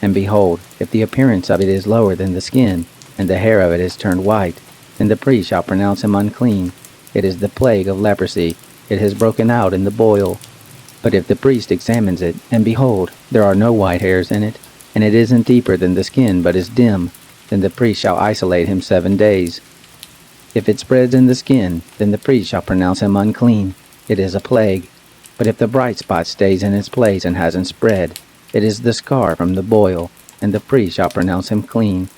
And behold, if the appearance of it is lower than the skin, and the hair of it is turned white, then the priest shall pronounce him unclean. It is the plague of leprosy. It has broken out in the boil. But if the priest examines it, and behold, there are no white hairs in it, and it isn't deeper than the skin but is dim, then the priest shall isolate him 7 days. If it spreads in the skin, then the priest shall pronounce him unclean. It is a plague. But if the bright spot stays in its place and hasn't spread, it is the scar from the boil, and the priest shall pronounce him clean.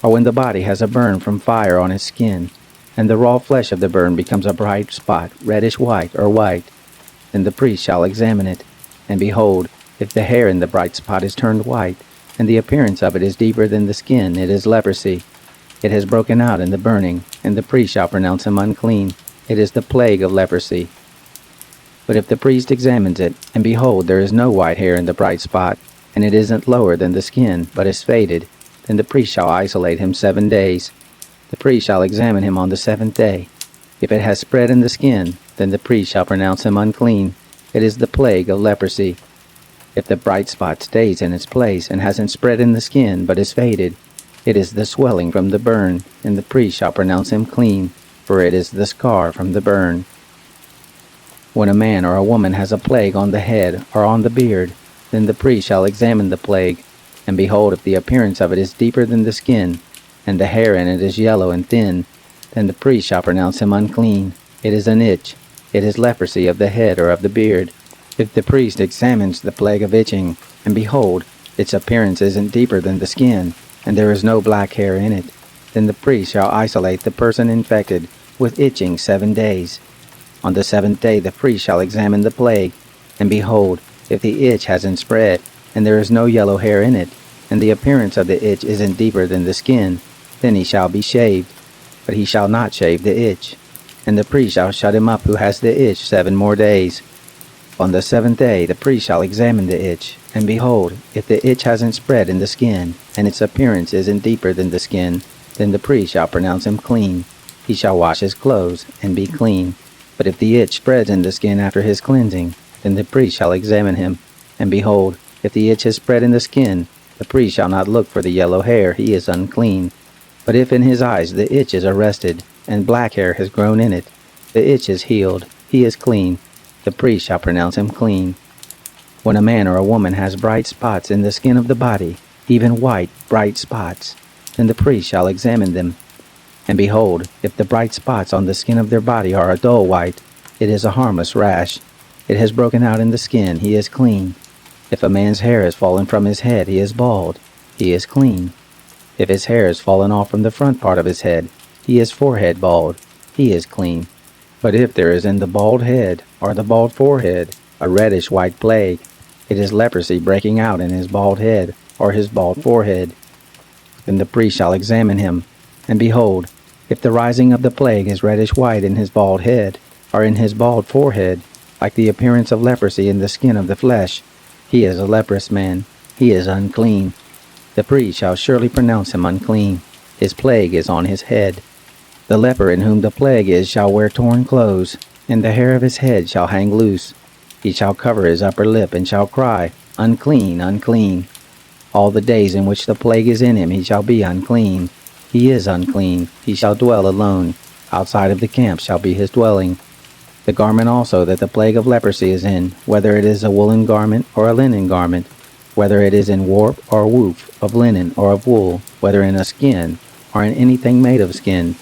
Or when the body has a burn from fire on its skin, and the raw flesh of the burn becomes a bright spot, reddish white or white, then the priest shall examine it. And behold, if the hair in the bright spot is turned white, and the appearance of it is deeper than the skin, it is leprosy. It has broken out in the burning, and the priest shall pronounce him unclean. It is the plague of leprosy. But if the priest examines it, and behold, there is no white hair in the bright spot, and it isn't lower than the skin, but is faded, then the priest shall isolate him 7 days. The priest shall examine him on the 7th day. If it has spread in the skin, then the priest shall pronounce him unclean. It is the plague of leprosy. If the bright spot stays in its place and hasn't spread in the skin but is faded, it is the swelling from the burn, and the priest shall pronounce him clean, for it is the scar from the burn. When a man or a woman has a plague on the head or on the beard, then the priest shall examine the plague, and behold, if the appearance of it is deeper than the skin, and the hair in it is yellow and thin, then the priest shall pronounce him unclean. It is an itch. It is leprosy of the head or of the beard. If the priest examines the plague of itching, and behold, its appearance isn't deeper than the skin, and there is no black hair in it, then the priest shall isolate the person infected with itching 7 days. On the 7th day the priest shall examine the plague, and behold, if the itch hasn't spread, and there is no yellow hair in it, and the appearance of the itch isn't deeper than the skin, then he shall be shaved, but he shall not shave the itch. And the priest shall shut him up who has the itch 7 more days. On the 7th day the priest shall examine the itch, and behold, if the itch hasn't spread in the skin, and its appearance isn't deeper than the skin, then the priest shall pronounce him clean. He shall wash his clothes, and be clean. But if the itch spreads in the skin after his cleansing, then the priest shall examine him, and behold, if the itch has spread in the skin, the priest shall not look for the yellow hair, he is unclean. But if in his eyes the itch is arrested, and black hair has grown in it, the itch is healed, he is clean. The priest shall pronounce him clean. When a man or a woman has bright spots in the skin of the body, even white, bright spots, then the priest shall examine them. And behold, if the bright spots on the skin of their body are a dull white, it is a harmless rash. It has broken out in the skin, he is clean. If a man's hair has fallen from his head, he is bald, he is clean. If his hair has fallen off from the front part of his head, he is forehead bald, he is clean. But if there is in the bald head, or the bald forehead, a reddish-white plague, it is leprosy breaking out in his bald head, or his bald forehead. Then the priest shall examine him, and behold, if the rising of the plague is reddish-white in his bald head, or in his bald forehead, like the appearance of leprosy in the skin of the flesh, he is a leprous man, he is unclean. The priest shall surely pronounce him unclean, his plague is on his head. The leper in whom the plague is shall wear torn clothes, and the hair of his head shall hang loose. He shall cover his upper lip, and shall cry, Unclean, unclean. All the days in which the plague is in him he shall be unclean. He is unclean, he shall dwell alone. Outside of the camp shall be his dwelling. The garment also that the plague of leprosy is in, whether it is a woolen garment or a linen garment, whether it is in warp or woof, of linen or of wool, whether in a skin, or in anything made of skin,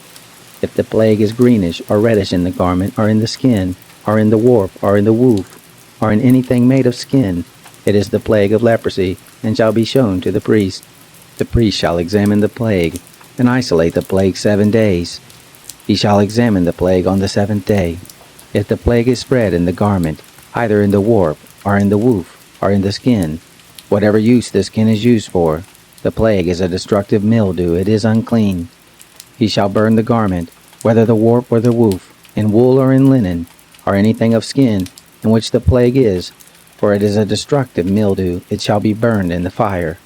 if the plague is greenish or reddish in the garment, or in the skin, or in the warp, or in the woof, or in anything made of skin, it is the plague of leprosy, and shall be shown to the priest. The priest shall examine the plague, and isolate the plague 7 days. He shall examine the plague on the 7th day. If the plague is spread in the garment, either in the warp, or in the woof, or in the skin, whatever use the skin is used for, the plague is a destructive mildew, it is unclean. He shall burn the garment, whether the warp or the woof, in wool or in linen, or anything of skin, in which the plague is, for it is a destructive mildew, it shall be burned in the fire.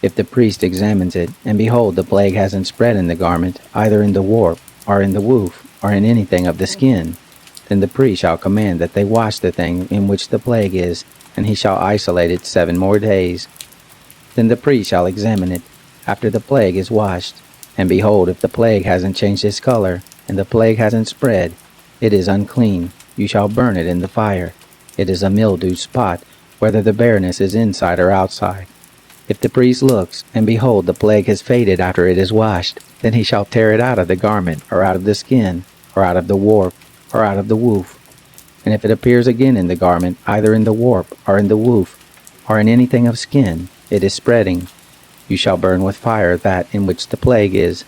If the priest examines it, and behold the plague hasn't spread in the garment, either in the warp, or in the woof, or in anything of the skin, then the priest shall command that they wash the thing in which the plague is, and he shall isolate it 7 more days. Then the priest shall examine it, after the plague is washed. And behold, if the plague hasn't changed its color, and the plague hasn't spread, it is unclean. You shall burn it in the fire. It is a mildewed spot, whether the bareness is inside or outside. If the priest looks, and behold, the plague has faded after it is washed, then he shall tear it out of the garment, or out of the skin, or out of the warp, or out of the woof. And if it appears again in the garment, either in the warp, or in the woof, or in anything of skin, it is spreading. You shall burn with fire that in which the plague is.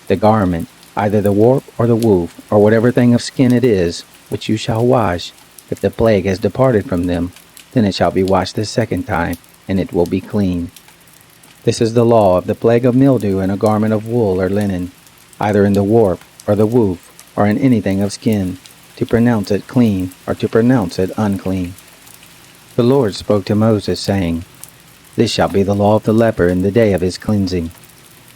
The garment, either the warp or the woof, or whatever thing of skin it is, which you shall wash, if the plague has departed from them, then it shall be washed the 2nd time, and it will be clean. This is the law of the plague of mildew in a garment of wool or linen, either in the warp or the woof, or in anything of skin, to pronounce it clean, or to pronounce it unclean. The Lord spoke to Moses, saying, This shall be the law of the leper in the day of his cleansing.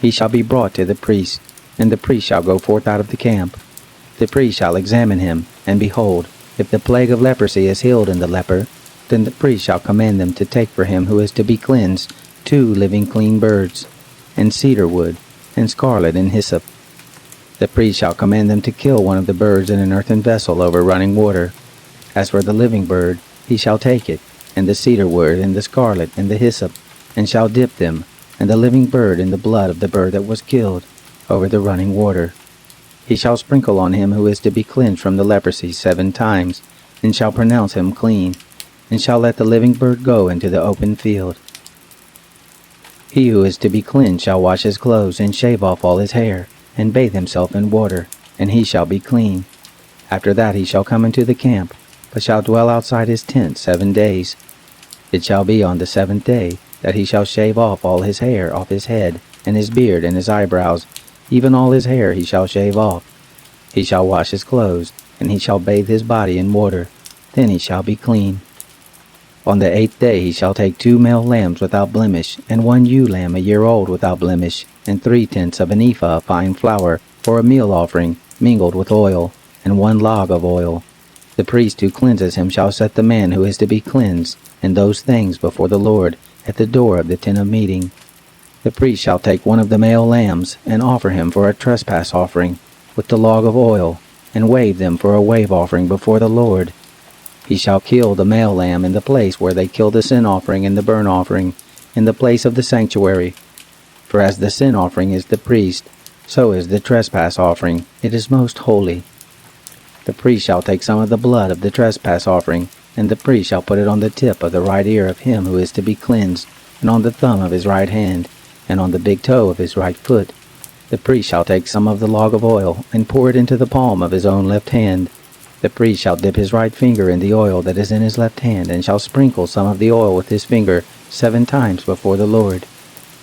He shall be brought to the priest, and the priest shall go forth out of the camp. The priest shall examine him, and behold, if the plague of leprosy is healed in the leper, then the priest shall command them to take for him who is to be cleansed 2 living clean birds, and cedar wood, and scarlet and hyssop. The priest shall command them to kill one of the birds in an earthen vessel over running water. As for the living bird, he shall take it, and the cedar wood, and the scarlet, and the hyssop, and shall dip them, and the living bird in the blood of the bird that was killed, over the running water. He shall sprinkle on him who is to be cleansed from the leprosy 7 times, and shall pronounce him clean, and shall let the living bird go into the open field. He who is to be cleansed shall wash his clothes, and shave off all his hair, and bathe himself in water, and he shall be clean. After that he shall come into the camp, but shall dwell outside his tent 7 days. It shall be on the 7th day that he shall shave off all his hair off his head, and his beard and his eyebrows, even all his hair he shall shave off. He shall wash his clothes, and he shall bathe his body in water. Then he shall be clean. On the 8th day he shall take 2 male lambs without blemish, and 1 ewe lamb a year old without blemish, and 3/10 of an ephah of fine flour, for a meal offering, mingled with oil, and 1 log of oil. The priest who cleanses him shall set the man who is to be cleansed, and those things before the Lord, at the door of the tent of meeting. The priest shall take 1 of the male lambs, and offer him for a trespass offering, with the log of oil, and wave them for a wave offering before the Lord. He shall kill the male lamb in the place where they kill the sin offering and the burnt offering, in the place of the sanctuary. For as the sin offering is the priest, so is the trespass offering, it is most holy. The priest shall take some of the blood of the trespass offering, and the priest shall put it on the tip of the right ear of him who is to be cleansed, and on the thumb of his right hand, and on the big toe of his right foot. The priest shall take some of the log of oil, and pour it into the palm of his own left hand. The priest shall dip his right finger in the oil that is in his left hand, and shall sprinkle some of the oil with his finger 7 times before the Lord.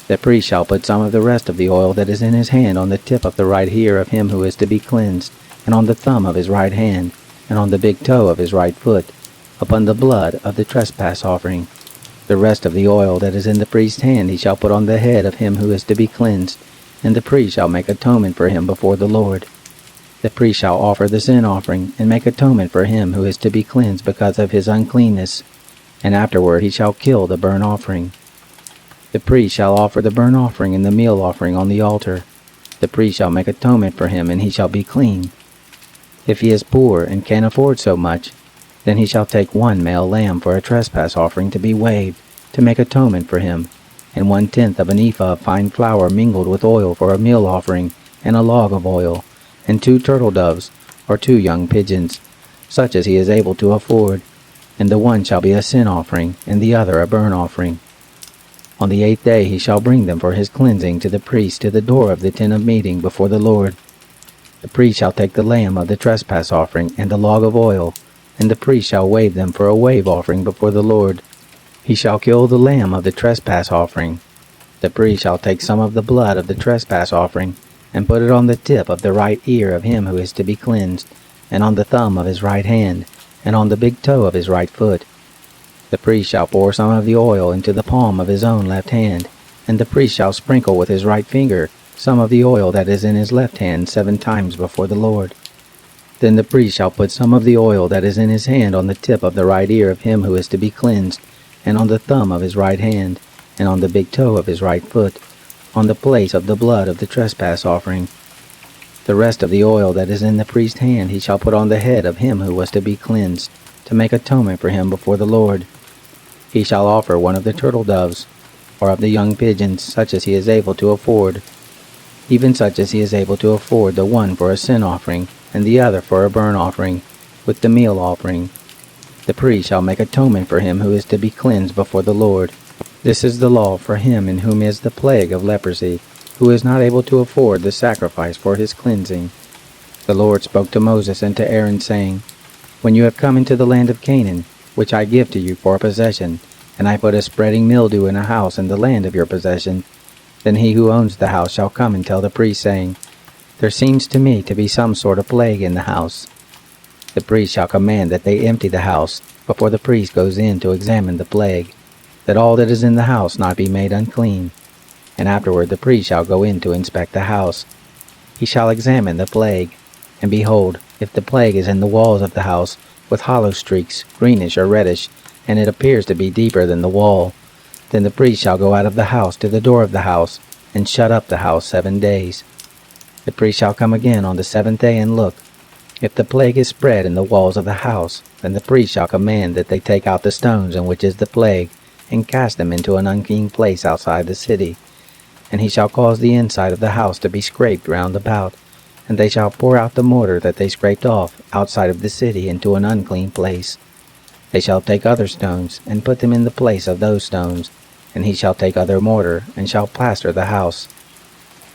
The priest shall put some of the rest of the oil that is in his hand on the tip of the right ear of him who is to be cleansed, and on the thumb of his right hand, and on the big toe of his right foot, upon the blood of the trespass offering. The rest of the oil that is in the priest's hand he shall put on the head of him who is to be cleansed, and the priest shall make atonement for him before the Lord. The priest shall offer the sin offering, and make atonement for him who is to be cleansed because of his uncleanness, and afterward he shall kill the burnt offering. The priest shall offer the burnt offering and the meal offering on the altar. The priest shall make atonement for him, and he shall be clean. If he is poor and can't afford so much, then he shall take 1 male lamb for a trespass offering to be waved, to make atonement for him, and 1/10 of an ephah of fine flour mingled with oil for a meal offering, and a log of oil, and 2 turtle doves, or 2 young pigeons, such as he is able to afford, and the one shall be a sin offering, and the other a burnt offering. On the 8th day he shall bring them for his cleansing to the priest to the door of the tent of meeting before the Lord. The priest shall take the lamb of the trespass offering and the log of oil, and the priest shall wave them for a wave offering before the Lord. He shall kill the lamb of the trespass offering. The priest shall take some of the blood of the trespass offering, and put it on the tip of the right ear of him who is to be cleansed, and on the thumb of his right hand, and on the big toe of his right foot. The priest shall pour some of the oil into the palm of his own left hand, and the priest shall sprinkle with his right finger some of the oil that is in his left hand 7 times before the Lord. Then the priest shall put some of the oil that is in his hand on the tip of the right ear of him who is to be cleansed, and on the thumb of his right hand, and on the big toe of his right foot, on the place of the blood of the trespass offering. The rest of the oil that is in the priest's hand he shall put on the head of him who was to be cleansed, to make atonement for him before the Lord. He shall offer 1 of the turtle doves, or of the young pigeons, such as he is able to afford, even such as he is able to afford, the one for a sin offering, and the other for a burnt offering, with the meal offering. The priest shall make atonement for him who is to be cleansed before the Lord. This is the law for him in whom is the plague of leprosy, who is not able to afford the sacrifice for his cleansing. The Lord spoke to Moses and to Aaron, saying, When you have come into the land of Canaan, which I give to you for a possession, and I put a spreading mildew in a house in the land of your possession, then he who owns the house shall come and tell the priest, saying, There seems to me to be some sort of plague in the house. The priest shall command that they empty the house before the priest goes in to examine the plague, that all that is in the house not be made unclean. And afterward the priest shall go in to inspect the house. He shall examine the plague, and behold, if the plague is in the walls of the house, with hollow streaks, greenish or reddish, and it appears to be deeper than the wall, then the priest shall go out of the house to the door of the house, and shut up the house 7 days. The priest shall come again on the 7th day and look. If the plague is spread in the walls of the house, then the priest shall command that they take out the stones in which is the plague, and cast them into an unclean place outside the city. And he shall cause the inside of the house to be scraped round about, and they shall pour out the mortar that they scraped off outside of the city into an unclean place. They shall take other stones, and put them in the place of those stones, and he shall take other mortar, and shall plaster the house.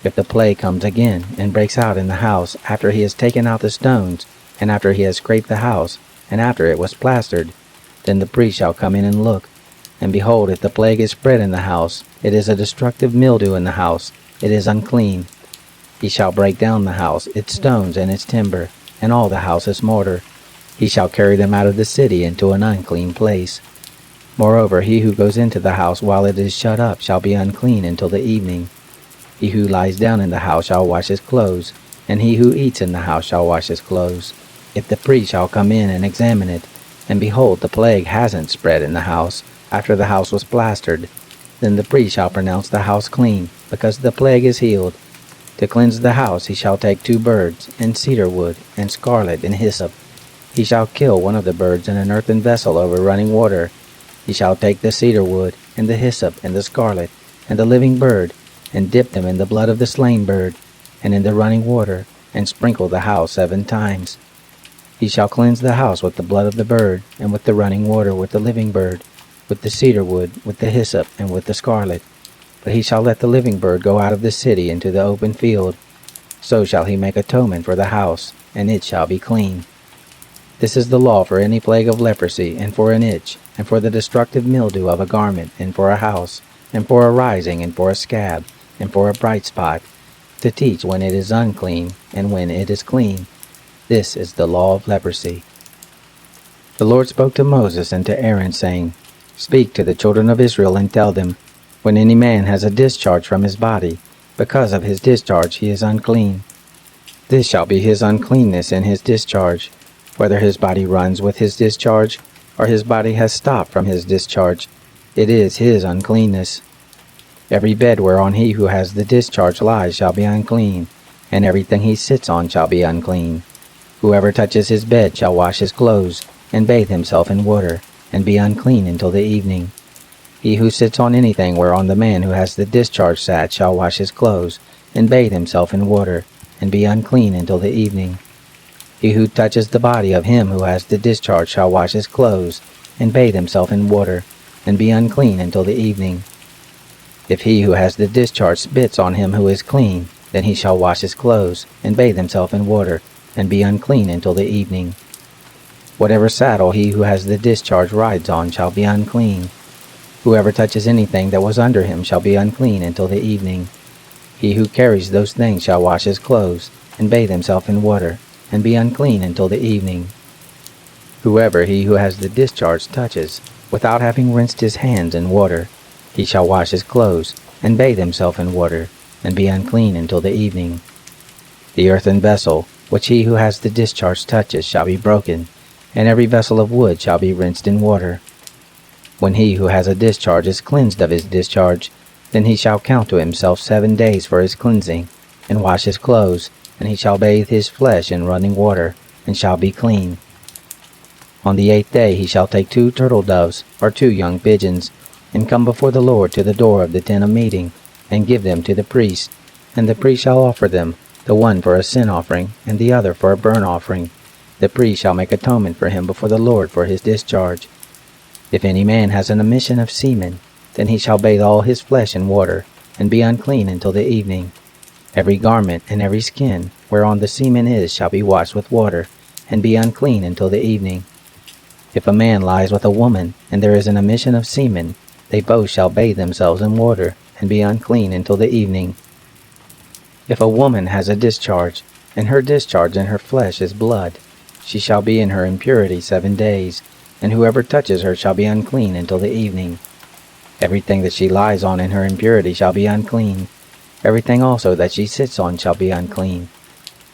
If the plague comes again and breaks out in the house after he has taken out the stones, and after he has scraped the house, and after it was plastered, then the priest shall come in and look. And behold, if the plague is spread in the house, it is a destructive mildew in the house, it is unclean. He shall break down the house, its stones and its timber, and all the house's mortar. He shall carry them out of the city into an unclean place. Moreover, he who goes into the house while it is shut up shall be unclean until the evening. He who lies down in the house shall wash his clothes, and he who eats in the house shall wash his clothes. If the priest shall come in and examine it, and behold, the plague hasn't spread in the house after the house was plastered, then the priest shall pronounce the house clean, because the plague is healed. To cleanse the house he shall take 2 birds, and cedar wood, and scarlet, and hyssop. He shall kill one of the birds in an earthen vessel over running water. He shall take the cedar wood, and the hyssop, and the scarlet, and the living bird, and dip them in the blood of the slain bird, and in the running water, and sprinkle the house 7 times. He shall cleanse the house with the blood of the bird, and with the running water with the living bird, with the cedar wood, with the hyssop, and with the scarlet. But he shall let the living bird go out of the city into the open field. So shall he make atonement for the house, and it shall be clean. This is the law for any plague of leprosy, and for an itch, and for the destructive mildew of a garment, and for a house, and for a rising, and for a scab, and for a bright spot, to teach when it is unclean, and when it is clean. This is the law of leprosy. The Lord spoke to Moses and to Aaron, saying, Speak to the children of Israel and tell them, when any man has a discharge from his body, because of his discharge he is unclean. This shall be his uncleanness in his discharge, whether his body runs with his discharge, or his body has stopped from his discharge. It is his uncleanness. Every bed whereon he who has the discharge lies shall be unclean, and everything he sits on shall be unclean. Whoever touches his bed shall wash his clothes, and bathe himself in water, and be unclean until the evening. He who sits on anything whereon the man who has the discharge sat shall wash his clothes, and bathe himself in water, and be unclean until the evening. He who touches the body of him who has the discharge shall wash his clothes, and bathe himself in water, and be unclean until the evening. If he who has the discharge spits on him who is clean, then he shall wash his clothes, and bathe himself in water, and be unclean until the evening. Whatever saddle he who has the discharge rides on shall be unclean. Whoever touches anything that was under him shall be unclean until the evening. He who carries those things shall wash his clothes, and bathe himself in water, and be unclean until the evening. Whoever he who has the discharge touches, without having rinsed his hands in water, he shall wash his clothes, and bathe himself in water, and be unclean until the evening. The earthen vessel, which he who has the discharge touches, shall be broken, and every vessel of wood shall be rinsed in water. When he who has a discharge is cleansed of his discharge, then he shall count to himself 7 days for his cleansing, and wash his clothes, and he shall bathe his flesh in running water, and shall be clean. On the 8th day he shall take 2 turtle doves, or 2 young pigeons, and come before the Lord to the door of the tent of meeting, and give them to the priest, and the priest shall offer them, the one for a sin offering, and the other for a burnt offering. The priest shall make atonement for him before the Lord for his discharge. If any man has an emission of semen, then he shall bathe all his flesh in water, and be unclean until the evening. Every garment and every skin, whereon the semen is, shall be washed with water, and be unclean until the evening. If a man lies with a woman, and there is an emission of semen, they both shall bathe themselves in water, and be unclean until the evening. If a woman has a discharge, and her discharge in her flesh is blood, she shall be in her impurity 7 days, and whoever touches her shall be unclean until the evening. Everything that she lies on in her impurity shall be unclean. Everything also that she sits on shall be unclean.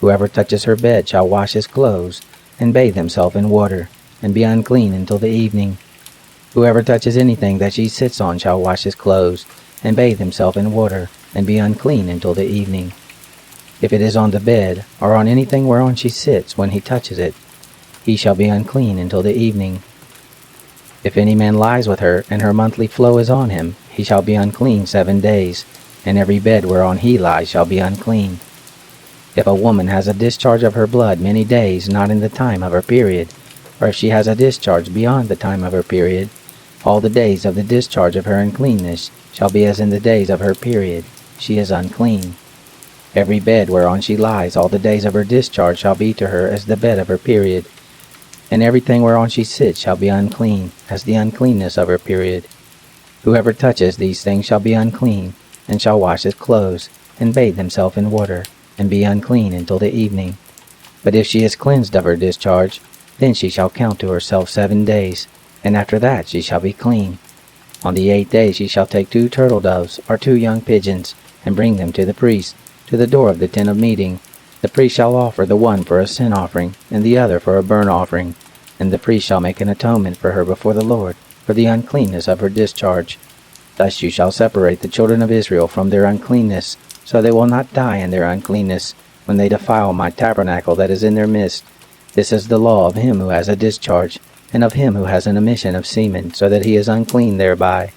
Whoever touches her bed shall wash his clothes, and bathe himself in water, and be unclean until the evening. Whoever touches anything that she sits on shall wash his clothes, and bathe himself in water, and be unclean until the evening. If it is on the bed, or on anything whereon she sits when he touches it, he shall be unclean until the evening. If any man lies with her, and her monthly flow is on him, he shall be unclean 7 days, and every bed whereon he lies shall be unclean. If a woman has a discharge of her blood many days not in the time of her period, or if she has a discharge beyond the time of her period, all the days of the discharge of her uncleanness shall be as in the days of her period. She is unclean. Every bed whereon she lies all the days of her discharge shall be to her as the bed of her period, and everything whereon she sits shall be unclean, as the uncleanness of her period. Whoever touches these things shall be unclean, and shall wash his clothes, and bathe himself in water, and be unclean until the evening. But if she is cleansed of her discharge, then she shall count to herself 7 days, and after that she shall be clean. On the 8th day she shall take 2 turtle doves, or 2 young pigeons, and bring them to the priest, to the door of the tent of meeting. The priest shall offer the one for a sin offering, and the other for a burnt offering, and the priest shall make an atonement for her before the Lord, for the uncleanness of her discharge. Thus you shall separate the children of Israel from their uncleanness, so they will not die in their uncleanness, when they defile my tabernacle that is in their midst. This is the law of him who has a discharge, and of him who has an emission of semen, so that he is unclean thereby,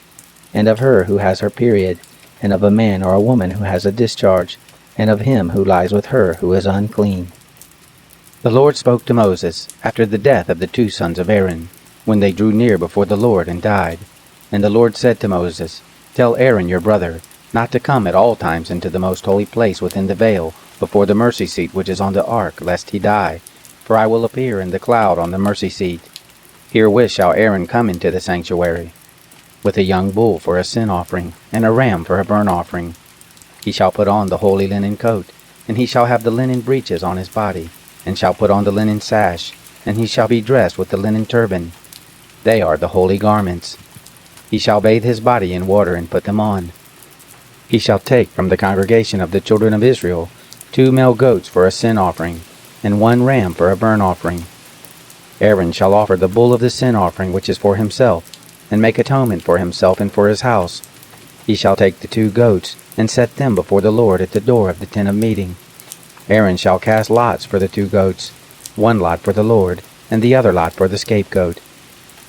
and of her who has her period, and of a man or a woman who has a discharge, and of him who lies with her who is unclean. The Lord spoke to Moses after the death of the 2 sons of Aaron, when they drew near before the Lord and died. And the Lord said to Moses, Tell Aaron your brother not to come at all times into the most holy place within the veil, before the mercy seat which is on the ark, lest he die. For I will appear in the cloud on the mercy seat. Herewith shall Aaron come into the sanctuary, with a young bull for a sin offering, and a ram for a burnt offering. He shall put on the holy linen coat, and he shall have the linen breeches on his body, and shall put on the linen sash, and he shall be dressed with the linen turban. They are the holy garments. He shall bathe his body in water and put them on. He shall take from the congregation of the children of Israel 2 male goats for a sin offering, and 1 ram for a burnt offering. Aaron shall offer the bull of the sin offering which is for himself, and make atonement for himself and for his house. He shall take the 2 goats, and set them before the Lord at the door of the tent of meeting. Aaron shall cast lots for the 2 goats, 1 lot for the Lord, and the other lot for the scapegoat.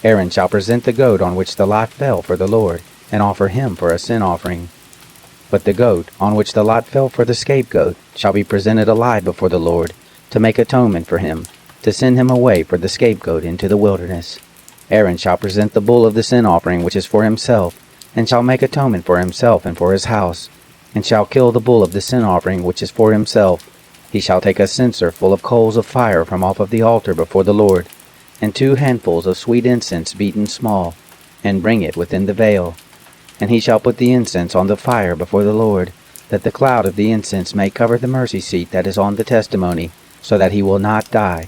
Aaron shall present the goat on which the lot fell for the Lord, and offer him for a sin offering. But the goat on which the lot fell for the scapegoat shall be presented alive before the Lord, to make atonement for him, to send him away for the scapegoat into the wilderness. Aaron shall present the bull of the sin offering which is for himself, and shall make atonement for himself and for his house, and shall kill the bull of the sin offering which is for himself. He shall take a censer full of coals of fire from off of the altar before the Lord, and 2 handfuls of sweet incense beaten small, and bring it within the veil. And he shall put the incense on the fire before the Lord, that the cloud of the incense may cover the mercy seat that is on the testimony, so that he will not die.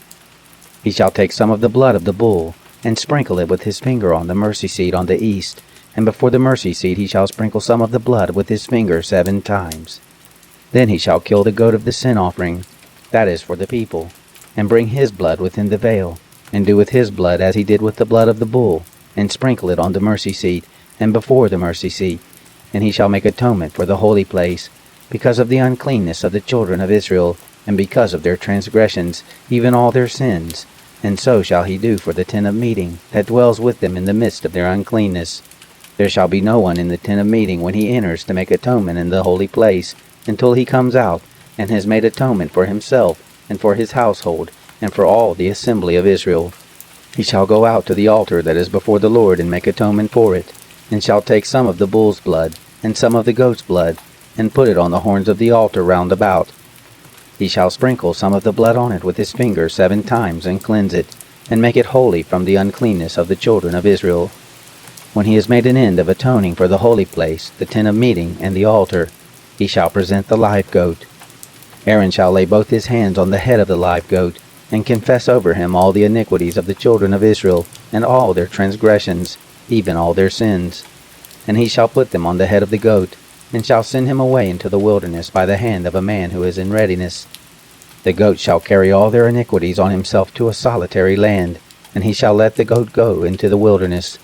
He shall take some of the blood of the bull, and sprinkle it with his finger on the mercy seat on the east, and before the mercy seat he shall sprinkle some of the blood with his finger 7 times. Then he shall kill the goat of the sin offering, that is for the people, and bring his blood within the veil, and do with his blood as he did with the blood of the bull, and sprinkle it on the mercy seat, and before the mercy seat. And he shall make atonement for the holy place, because of the uncleanness of the children of Israel, and because of their transgressions, even all their sins. And so shall he do for the tent of meeting, that dwells with them in the midst of their uncleanness. There shall be no one in the tent of meeting when he enters to make atonement in the holy place, until he comes out, and has made atonement for himself, and for his household, and for all the assembly of Israel. He shall go out to the altar that is before the Lord, and make atonement for it, and shall take some of the bull's blood, and some of the goat's blood, and put it on the horns of the altar round about. He shall sprinkle some of the blood on it with his finger 7 times, and cleanse it, and make it holy from the uncleanness of the children of Israel. When he has made an end of atoning for the holy place, the tent of meeting, and the altar, he shall present the live goat. Aaron shall lay both his hands on the head of the live goat, and confess over him all the iniquities of the children of Israel, and all their transgressions, even all their sins. And he shall put them on the head of the goat, and shall send him away into the wilderness by the hand of a man who is in readiness. The goat shall carry all their iniquities on himself to a solitary land, and he shall let the goat go into the wilderness.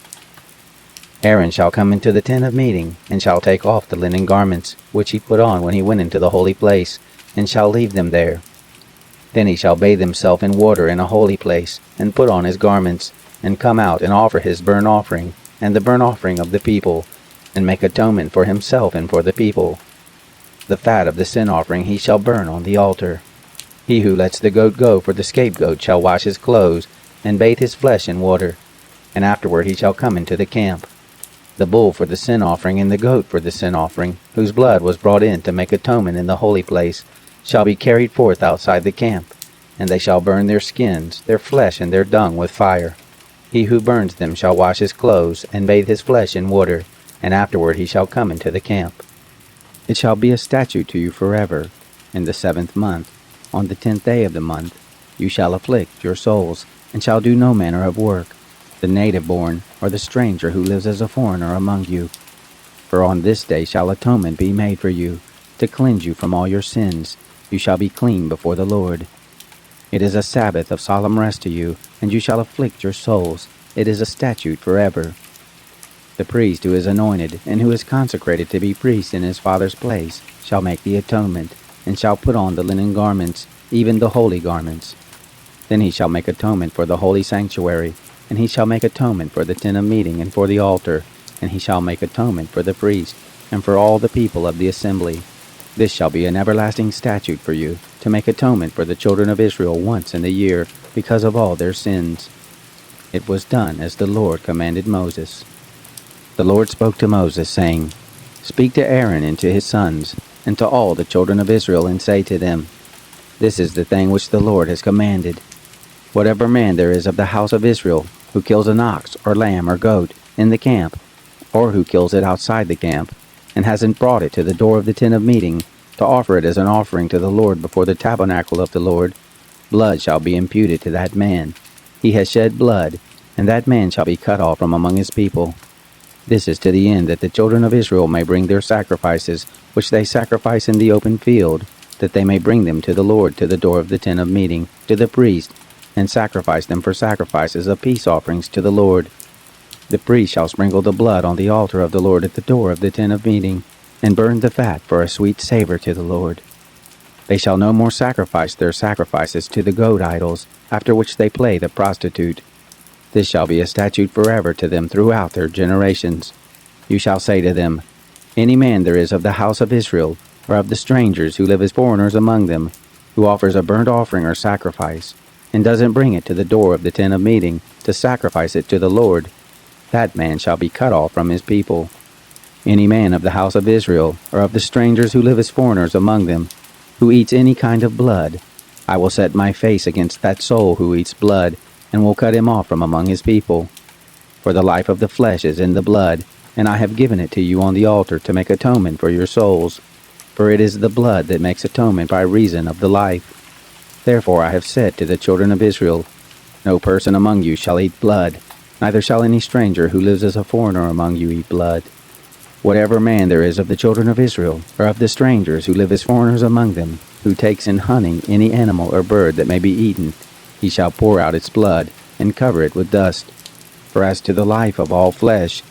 Aaron shall come into the tent of meeting, and shall take off the linen garments, which he put on when he went into the holy place, and shall leave them there. Then he shall bathe himself in water in a holy place, and put on his garments, and come out and offer his burnt offering, and the burnt offering of the people, and make atonement for himself and for the people. The fat of the sin offering he shall burn on the altar. He who lets the goat go for the scapegoat shall wash his clothes, and bathe his flesh in water, and afterward he shall come into the camp. the bull for the sin offering and the goat for the sin offering, whose blood was brought in to make atonement in the holy place, shall be carried forth outside the camp, and they shall burn their skins, their flesh, and their dung with fire. He who burns them shall wash his clothes, and bathe his flesh in water, and afterward he shall come into the camp. It shall be a statute to you forever. In the 7th month, on the 10th day of the month, you shall afflict your souls, and shall do no manner of work, the native born, or the stranger who lives as a foreigner among you. For on this day shall atonement be made for you, to cleanse you from all your sins. You shall be clean before the Lord. It is a Sabbath of solemn rest to you, and you shall afflict your souls. It is a statute forever. The priest who is anointed, and who is consecrated to be priest in his father's place, shall make the atonement, and shall put on the linen garments, even the holy garments. Then he shall make atonement for the holy sanctuary, and he shall make atonement for the tent of meeting and for the altar, and he shall make atonement for the priest, and for all the people of the assembly. This shall be an everlasting statute for you, to make atonement for the children of Israel once in the year, because of all their sins. It was done as the Lord commanded Moses. The Lord spoke to Moses, saying, Speak to Aaron and to his sons, and to all the children of Israel, and say to them, This is the thing which the Lord has commanded. Whatever man there is of the house of Israel, who kills an ox or lamb or goat in the camp, or who kills it outside the camp, and hasn't brought it to the door of the tent of meeting, to offer it as an offering to the Lord before the tabernacle of the Lord, blood shall be imputed to that man. He has shed blood, and that man shall be cut off from among his people. This is to the end that the children of Israel may bring their sacrifices, which they sacrifice in the open field, that they may bring them to the Lord to the door of the tent of meeting, to the priest, and sacrifice them for sacrifices of peace offerings to the Lord. The priest shall sprinkle the blood on the altar of the Lord at the door of the tent of meeting, and burn the fat for a sweet savor to the Lord. They shall no more sacrifice their sacrifices to the goat idols, after which they play the prostitute. This shall be a statute forever to them throughout their generations. You shall say to them, Any man there is of the house of Israel, or of the strangers who live as foreigners among them, who offers a burnt offering or sacrifice, and doesn't bring it to the door of the tent of meeting to sacrifice it to the Lord, that man shall be cut off from his people. Any man of the house of Israel, or of the strangers who live as foreigners among them, who eats any kind of blood, I will set my face against that soul who eats blood, and will cut him off from among his people. For the life of the flesh is in the blood, and I have given it to you on the altar to make atonement for your souls. For it is the blood that makes atonement by reason of the life. Therefore I have said to the children of Israel, No person among you shall eat blood, neither shall any stranger who lives as a foreigner among you eat blood. Whatever man there is of the children of Israel, or of the strangers who live as foreigners among them, who takes in hunting any animal or bird that may be eaten, he shall pour out its blood, and cover it with dust. For as to the life of all flesh,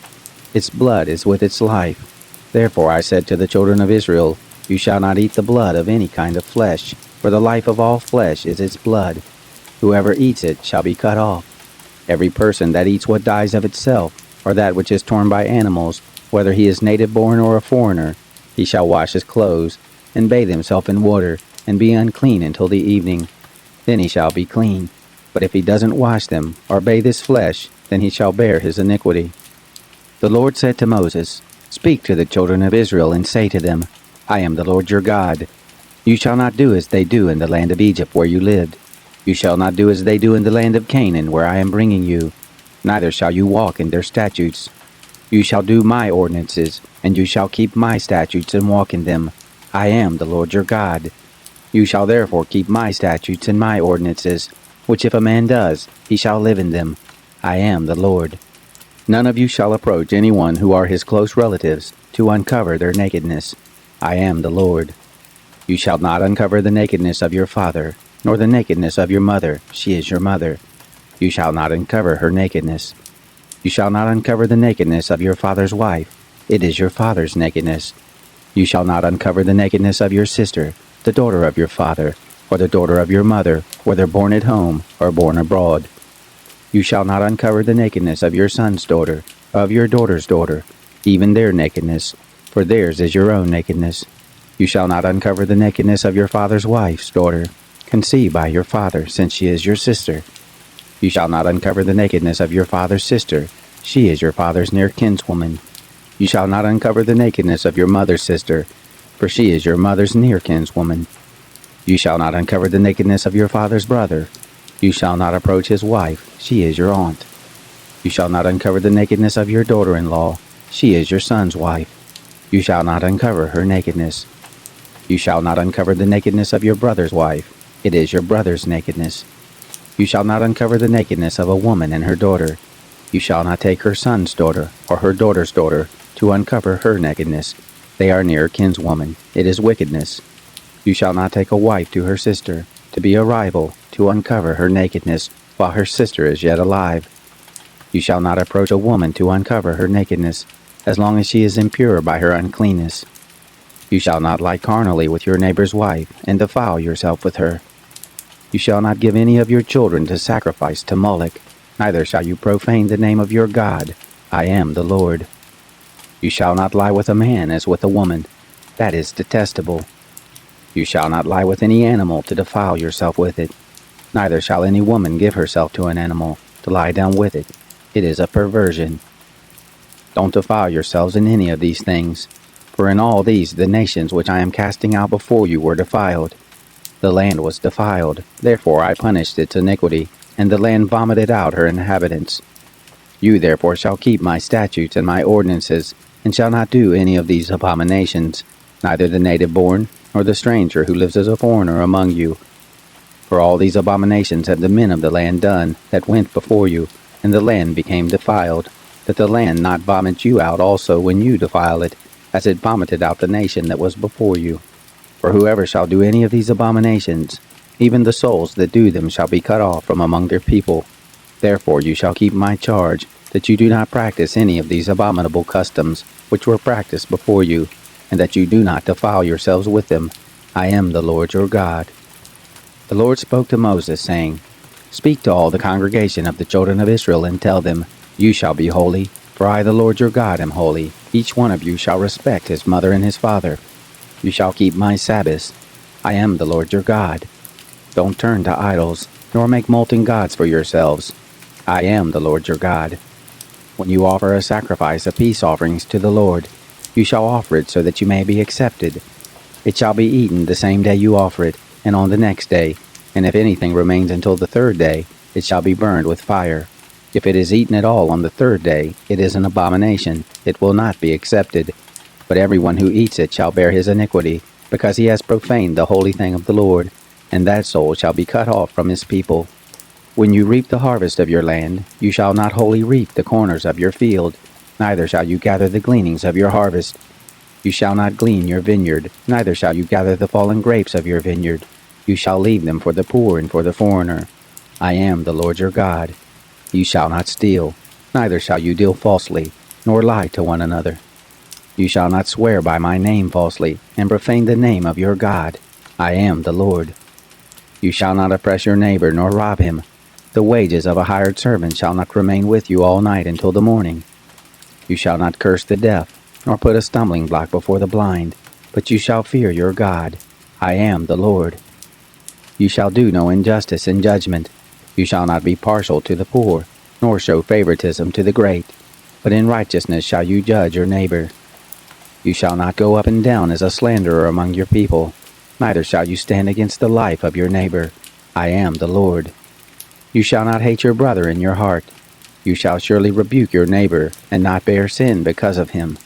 its blood is with its life. Therefore I said to the children of Israel, You shall not eat the blood of any kind of flesh, for the life of all flesh is its blood. Whoever eats it shall be cut off. Every person that eats what dies of itself, or that which is torn by animals, whether he is native born or a foreigner, he shall wash his clothes, and bathe himself in water, and be unclean until the evening. Then he shall be clean. But if he doesn't wash them, or bathe his flesh, then he shall bear his iniquity. The Lord said to Moses, Speak to the children of Israel, and say to them, I am the Lord your God. You shall not do as they do in the land of Egypt where you lived. You shall not do as they do in the land of Canaan where I am bringing you. Neither shall you walk in their statutes. You shall do my ordinances, and you shall keep my statutes and walk in them. I am the Lord your God. You shall therefore keep my statutes and my ordinances, which if a man does, he shall live in them. I am the Lord. None of you shall approach anyone who are his close relatives, to uncover their nakedness. I am the Lord. You shall not uncover the nakedness of your father, nor the nakedness of your mother, she is your mother. You shall not uncover her nakedness. You shall not uncover the nakedness of your father's wife, it is your father's nakedness. You shall not uncover the nakedness of your sister, the daughter of your father, or the daughter of your mother, whether born at home or born abroad. You shall not uncover the nakedness of your son's daughter, of your daughter's daughter, even their nakedness, for theirs is your own nakedness. You shall not uncover the nakedness of your father's wife's daughter, conceived by your father, since she is your sister. You shall not uncover the nakedness of your father's sister, she is your father's near kinswoman. You shall not uncover the nakedness of your mother's sister, for she is your mother's near kinswoman. You shall not uncover the nakedness of your father's brother. You shall not approach his wife, she is your aunt. You shall not uncover the nakedness of your daughter-in-law, she is your son's wife. You shall not uncover her nakedness. You shall not uncover the nakedness of your brother's wife, it is your brother's nakedness. You shall not uncover the nakedness of a woman and her daughter. You shall not take her son's daughter or her daughter's daughter to uncover her nakedness. They are near kinswoman, it is wickedness. You shall not take a wife to her sister, to be a rival, to uncover her nakedness, while her sister is yet alive. You shall not approach a woman to uncover her nakedness, as long as she is impure by her uncleanness. You shall not lie carnally with your neighbor's wife, and defile yourself with her. You shall not give any of your children to sacrifice to Moloch, neither shall you profane the name of your God. I am the Lord. You shall not lie with a man as with a woman. That is detestable. You shall not lie with any animal to defile yourself with it. Neither shall any woman give herself to an animal to lie down with it. It is a perversion. Don't defile yourselves in any of these things, for in all these the nations which I am casting out before you were defiled. The land was defiled, therefore I punished its iniquity, and the land vomited out her inhabitants. You therefore shall keep my statutes and my ordinances, and shall not do any of these abominations, neither the native born, nor the stranger who lives as a foreigner among you. For all these abominations have the men of the land done, that went before you, and the land became defiled, that the land not vomit you out also when you defile it, as it vomited out the nation that was before you. For whoever shall do any of these abominations, even the souls that do them shall be cut off from among their people. Therefore you shall keep my charge, that you do not practice any of these abominable customs, which were practiced before you, and that you do not defile yourselves with them. I am the Lord your God. The Lord spoke to Moses, saying, Speak to all the congregation of the children of Israel, and tell them, You shall be holy, for I the Lord your God am holy. Each one of you shall respect his mother and his father. You shall keep my Sabbaths. I am the Lord your God. Don't turn to idols, nor make molten gods for yourselves. I am the Lord your God. When you offer a sacrifice of peace offerings to the Lord, you shall offer it so that you may be accepted. It shall be eaten the same day you offer it, and on the next day, and if anything remains until the third day, it shall be burned with fire. If it is eaten at all on the third day, it is an abomination, it will not be accepted. But everyone who eats it shall bear his iniquity, because he has profaned the holy thing of the Lord, and that soul shall be cut off from his people. When you reap the harvest of your land, you shall not wholly reap the corners of your field, neither shall you gather the gleanings of your harvest. You shall not glean your vineyard, neither shall you gather the fallen grapes of your vineyard. You shall leave them for the poor and for the foreigner. I am the Lord your God. You shall not steal, neither shall you deal falsely, nor lie to one another. You shall not swear by my name falsely, and profane the name of your God. I am the Lord. You shall not oppress your neighbor, nor rob him. The wages of a hired servant shall not remain with you all night until the morning. You shall not curse the deaf, nor put a stumbling block before the blind, but you shall fear your God. I am the Lord. You shall do no injustice in judgment. You shall not be partial to the poor, nor show favoritism to the great, but in righteousness shall you judge your neighbor. You shall not go up and down as a slanderer among your people, neither shall you stand against the life of your neighbor. I am the Lord. You shall not hate your brother in your heart. You shall surely rebuke your neighbor, and not bear sin because of him.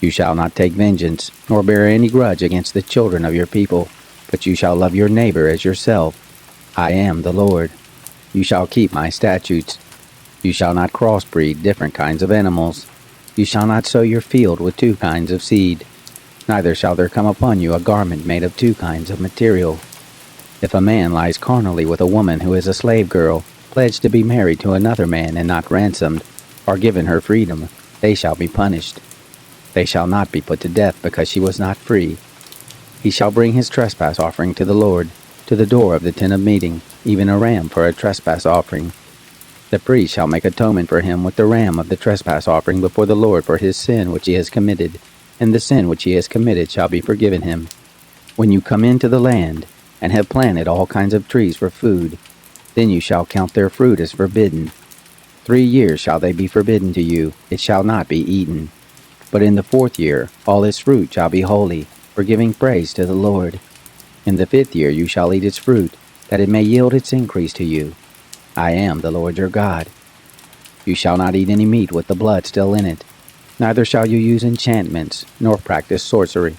You shall not take vengeance, nor bear any grudge against the children of your people, but you shall love your neighbor as yourself. I am the Lord. You shall keep my statutes. You shall not crossbreed different kinds of animals. You shall not sow your field with two kinds of seed. Neither shall there come upon you a garment made of two kinds of material. If a man lies carnally with a woman who is a slave girl, pledged to be married to another man and not ransomed, or given her freedom, they shall be punished. They shall not be put to death because she was not free. He shall bring his trespass offering to the Lord, to the door of the tent of meeting, even a ram for a trespass offering. The priest shall make atonement for him with the ram of the trespass offering before the Lord for his sin which he has committed, and the sin which he has committed shall be forgiven him. When you come into the land, and have planted all kinds of trees for food, then you shall count their fruit as forbidden. 3 years shall they be forbidden to you, it shall not be eaten. But in the 4th year all its fruit shall be holy, for giving praise to the Lord. In the 5th year you shall eat its fruit, that it may yield its increase to you. I am the Lord your God. You shall not eat any meat with the blood still in it, neither shall you use enchantments, nor practice sorcery.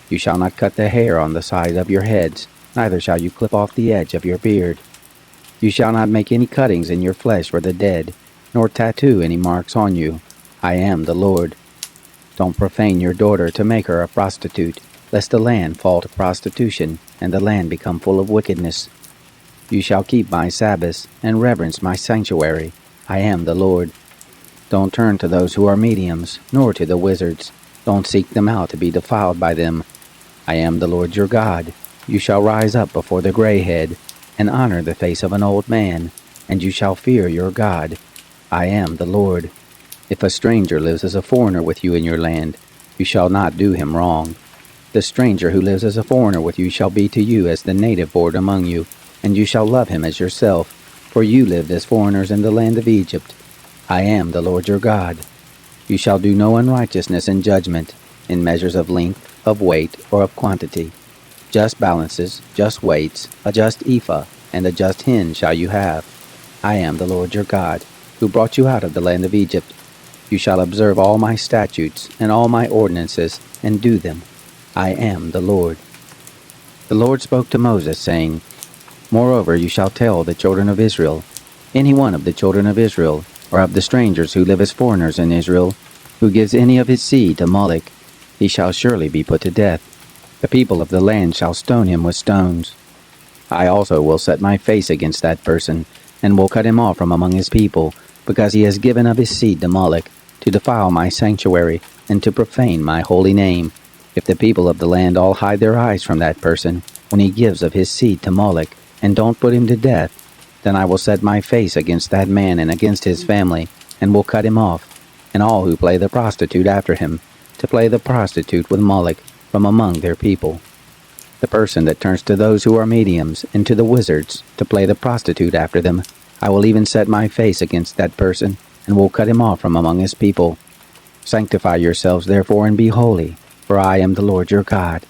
You shall not cut the hair on the side of your heads, neither shall you clip off the edge of your beard. You shall not make any cuttings in your flesh for the dead, nor tattoo any marks on you. I am the Lord. Don't profane your daughter to make her a prostitute, lest the land fall to prostitution, and the land become full of wickedness. You shall keep my Sabbaths, and reverence my sanctuary. I am the Lord. Don't turn to those who are mediums, nor to the wizards. Don't seek them out to be defiled by them. I am the Lord your God. You shall rise up before the gray head, and honor the face of an old man, and you shall fear your God. I am the Lord. If a stranger lives as a foreigner with you in your land, you shall not do him wrong. The stranger who lives as a foreigner with you shall be to you as the native born among you, and you shall love him as yourself, for you lived as foreigners in the land of Egypt. I am the Lord your God. You shall do no unrighteousness in judgment, in measures of length, of weight, or of quantity. Just balances, just weights, a just ephah, and a just hin shall you have. I am the Lord your God, who brought you out of the land of Egypt. You shall observe all my statutes and all my ordinances, and do them. I am the Lord. The Lord spoke to Moses, saying, Moreover you shall tell the children of Israel, any one of the children of Israel, or of the strangers who live as foreigners in Israel, who gives any of his seed to Moloch, he shall surely be put to death. The people of the land shall stone him with stones. I also will set my face against that person, and will cut him off from among his people, because he has given of his seed to Moloch, to defile my sanctuary, and to profane my holy name. If the people of the land all hide their eyes from that person, when he gives of his seed to Moloch, and don't put him to death, then I will set my face against that man and against his family, and will cut him off, and all who play the prostitute after him, to play the prostitute with Moloch from among their people. The person that turns to those who are mediums, and to the wizards, to play the prostitute after them, I will even set my face against that person, and will cut him off from among his people. Sanctify yourselves therefore, and be holy, for I am the Lord your God.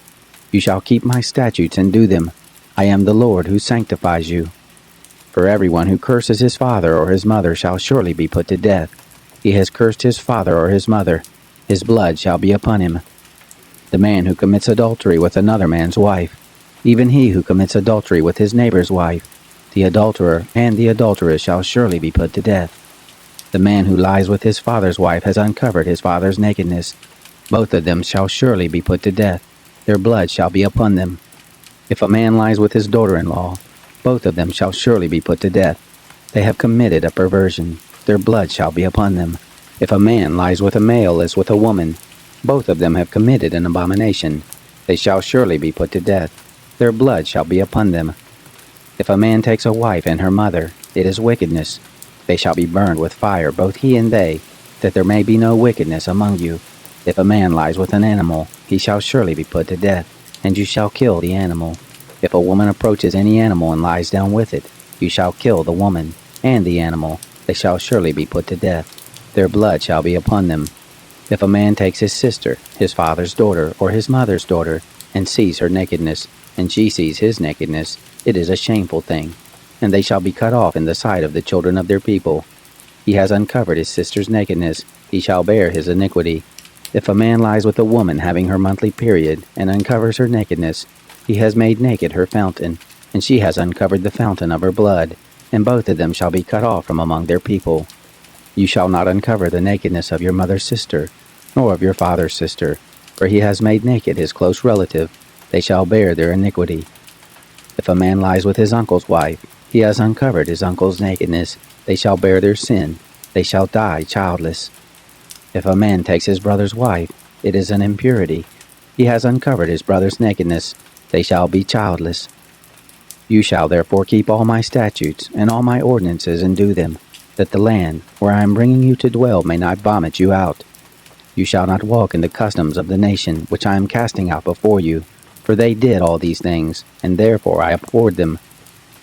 You shall keep my statutes and do them. I am the Lord who sanctifies you. For everyone who curses his father or his mother shall surely be put to death. He has cursed his father or his mother. His blood shall be upon him. The man who commits adultery with another man's wife, even he who commits adultery with his neighbor's wife, the adulterer and the adulteress shall surely be put to death. The man who lies with his father's wife has uncovered his father's nakedness. Both of them shall surely be put to death. Their blood shall be upon them. If a man lies with his daughter-in-law, both of them shall surely be put to death. They have committed a perversion. Their blood shall be upon them. If a man lies with a male as with a woman, both of them have committed an abomination. They shall surely be put to death. Their blood shall be upon them. If a man takes a wife and her mother, it is wickedness. They shall be burned with fire, both he and they, that there may be no wickedness among you. If a man lies with an animal, he shall surely be put to death, and you shall kill the animal. If a woman approaches any animal and lies down with it, you shall kill the woman and the animal. They shall surely be put to death. Their blood shall be upon them. If a man takes his sister, his father's daughter, or his mother's daughter, and sees her nakedness, and she sees his nakedness, it is a shameful thing, and they shall be cut off in the sight of the children of their people. He has uncovered his sister's nakedness, he shall bear his iniquity. If a man lies with a woman having her monthly period, and uncovers her nakedness, he has made naked her fountain, and she has uncovered the fountain of her blood, and both of them shall be cut off from among their people. You shall not uncover the nakedness of your mother's sister, nor of your father's sister, for he has made naked his close relative. They shall bear their iniquity. If a man lies with his uncle's wife, he has uncovered his uncle's nakedness. They shall bear their sin. They shall die childless. If a man takes his brother's wife, it is an impurity. He has uncovered his brother's nakedness. They shall be childless. You shall therefore keep all my statutes and all my ordinances and do them, that the land where I am bringing you to dwell may not vomit you out. You shall not walk in the customs of the nation which I am casting out before you, for they did all these things, and therefore I abhorred them.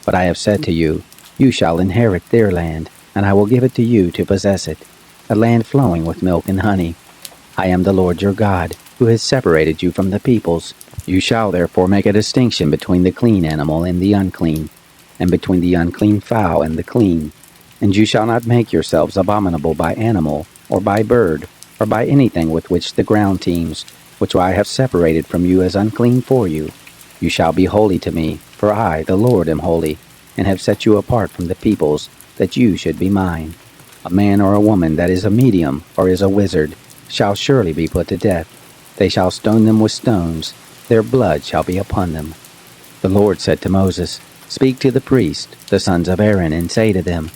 But I have said to you, you shall inherit their land, and I will give it to you to possess it, a land flowing with milk and honey. I am the Lord your God, who has separated you from the peoples. You shall therefore make a distinction between the clean animal and the unclean, and between the unclean fowl and the clean. And you shall not make yourselves abominable by animal, or by bird, or by anything with which the ground teems, which I have separated from you as unclean for you. You shall be holy to me, for I, the Lord, am holy, and have set you apart from the peoples, that you should be mine. A man or a woman that is a medium, or is a wizard, shall surely be put to death. They shall stone them with stones, their blood shall be upon them. The Lord said to Moses, Speak to the priests, the sons of Aaron, and say to them,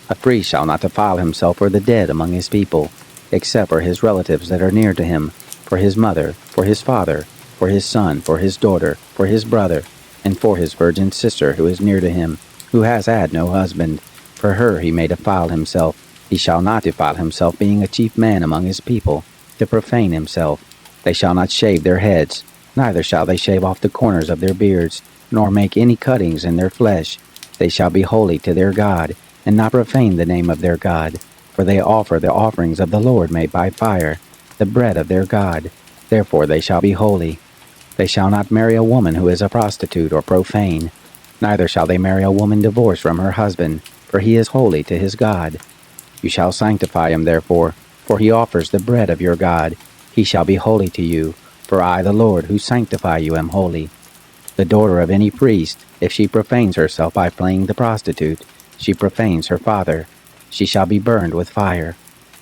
A priest shall not defile himself or the dead among his people, except for his relatives that are near to him, for his mother, for his father, for his son, for his daughter, for his brother, and for his virgin sister who is near to him, who has had no husband. For her he may defile himself. He shall not defile himself, being a chief man among his people, to profane himself. They shall not shave their heads, neither shall they shave off the corners of their beards, nor make any cuttings in their flesh. They shall be holy to their God, and not profane the name of their God. For they offer the offerings of the Lord made by fire, the bread of their God. Therefore they shall be holy. They shall not marry a woman who is a prostitute or profane. Neither shall they marry a woman divorced from her husband, for he is holy to his God. You shall sanctify him therefore, for he offers the bread of your God. He shall be holy to you, for I, the Lord, who sanctify you, am holy. The daughter of any priest, if she profanes herself by playing the prostitute, she profanes her father. She shall be burned with fire.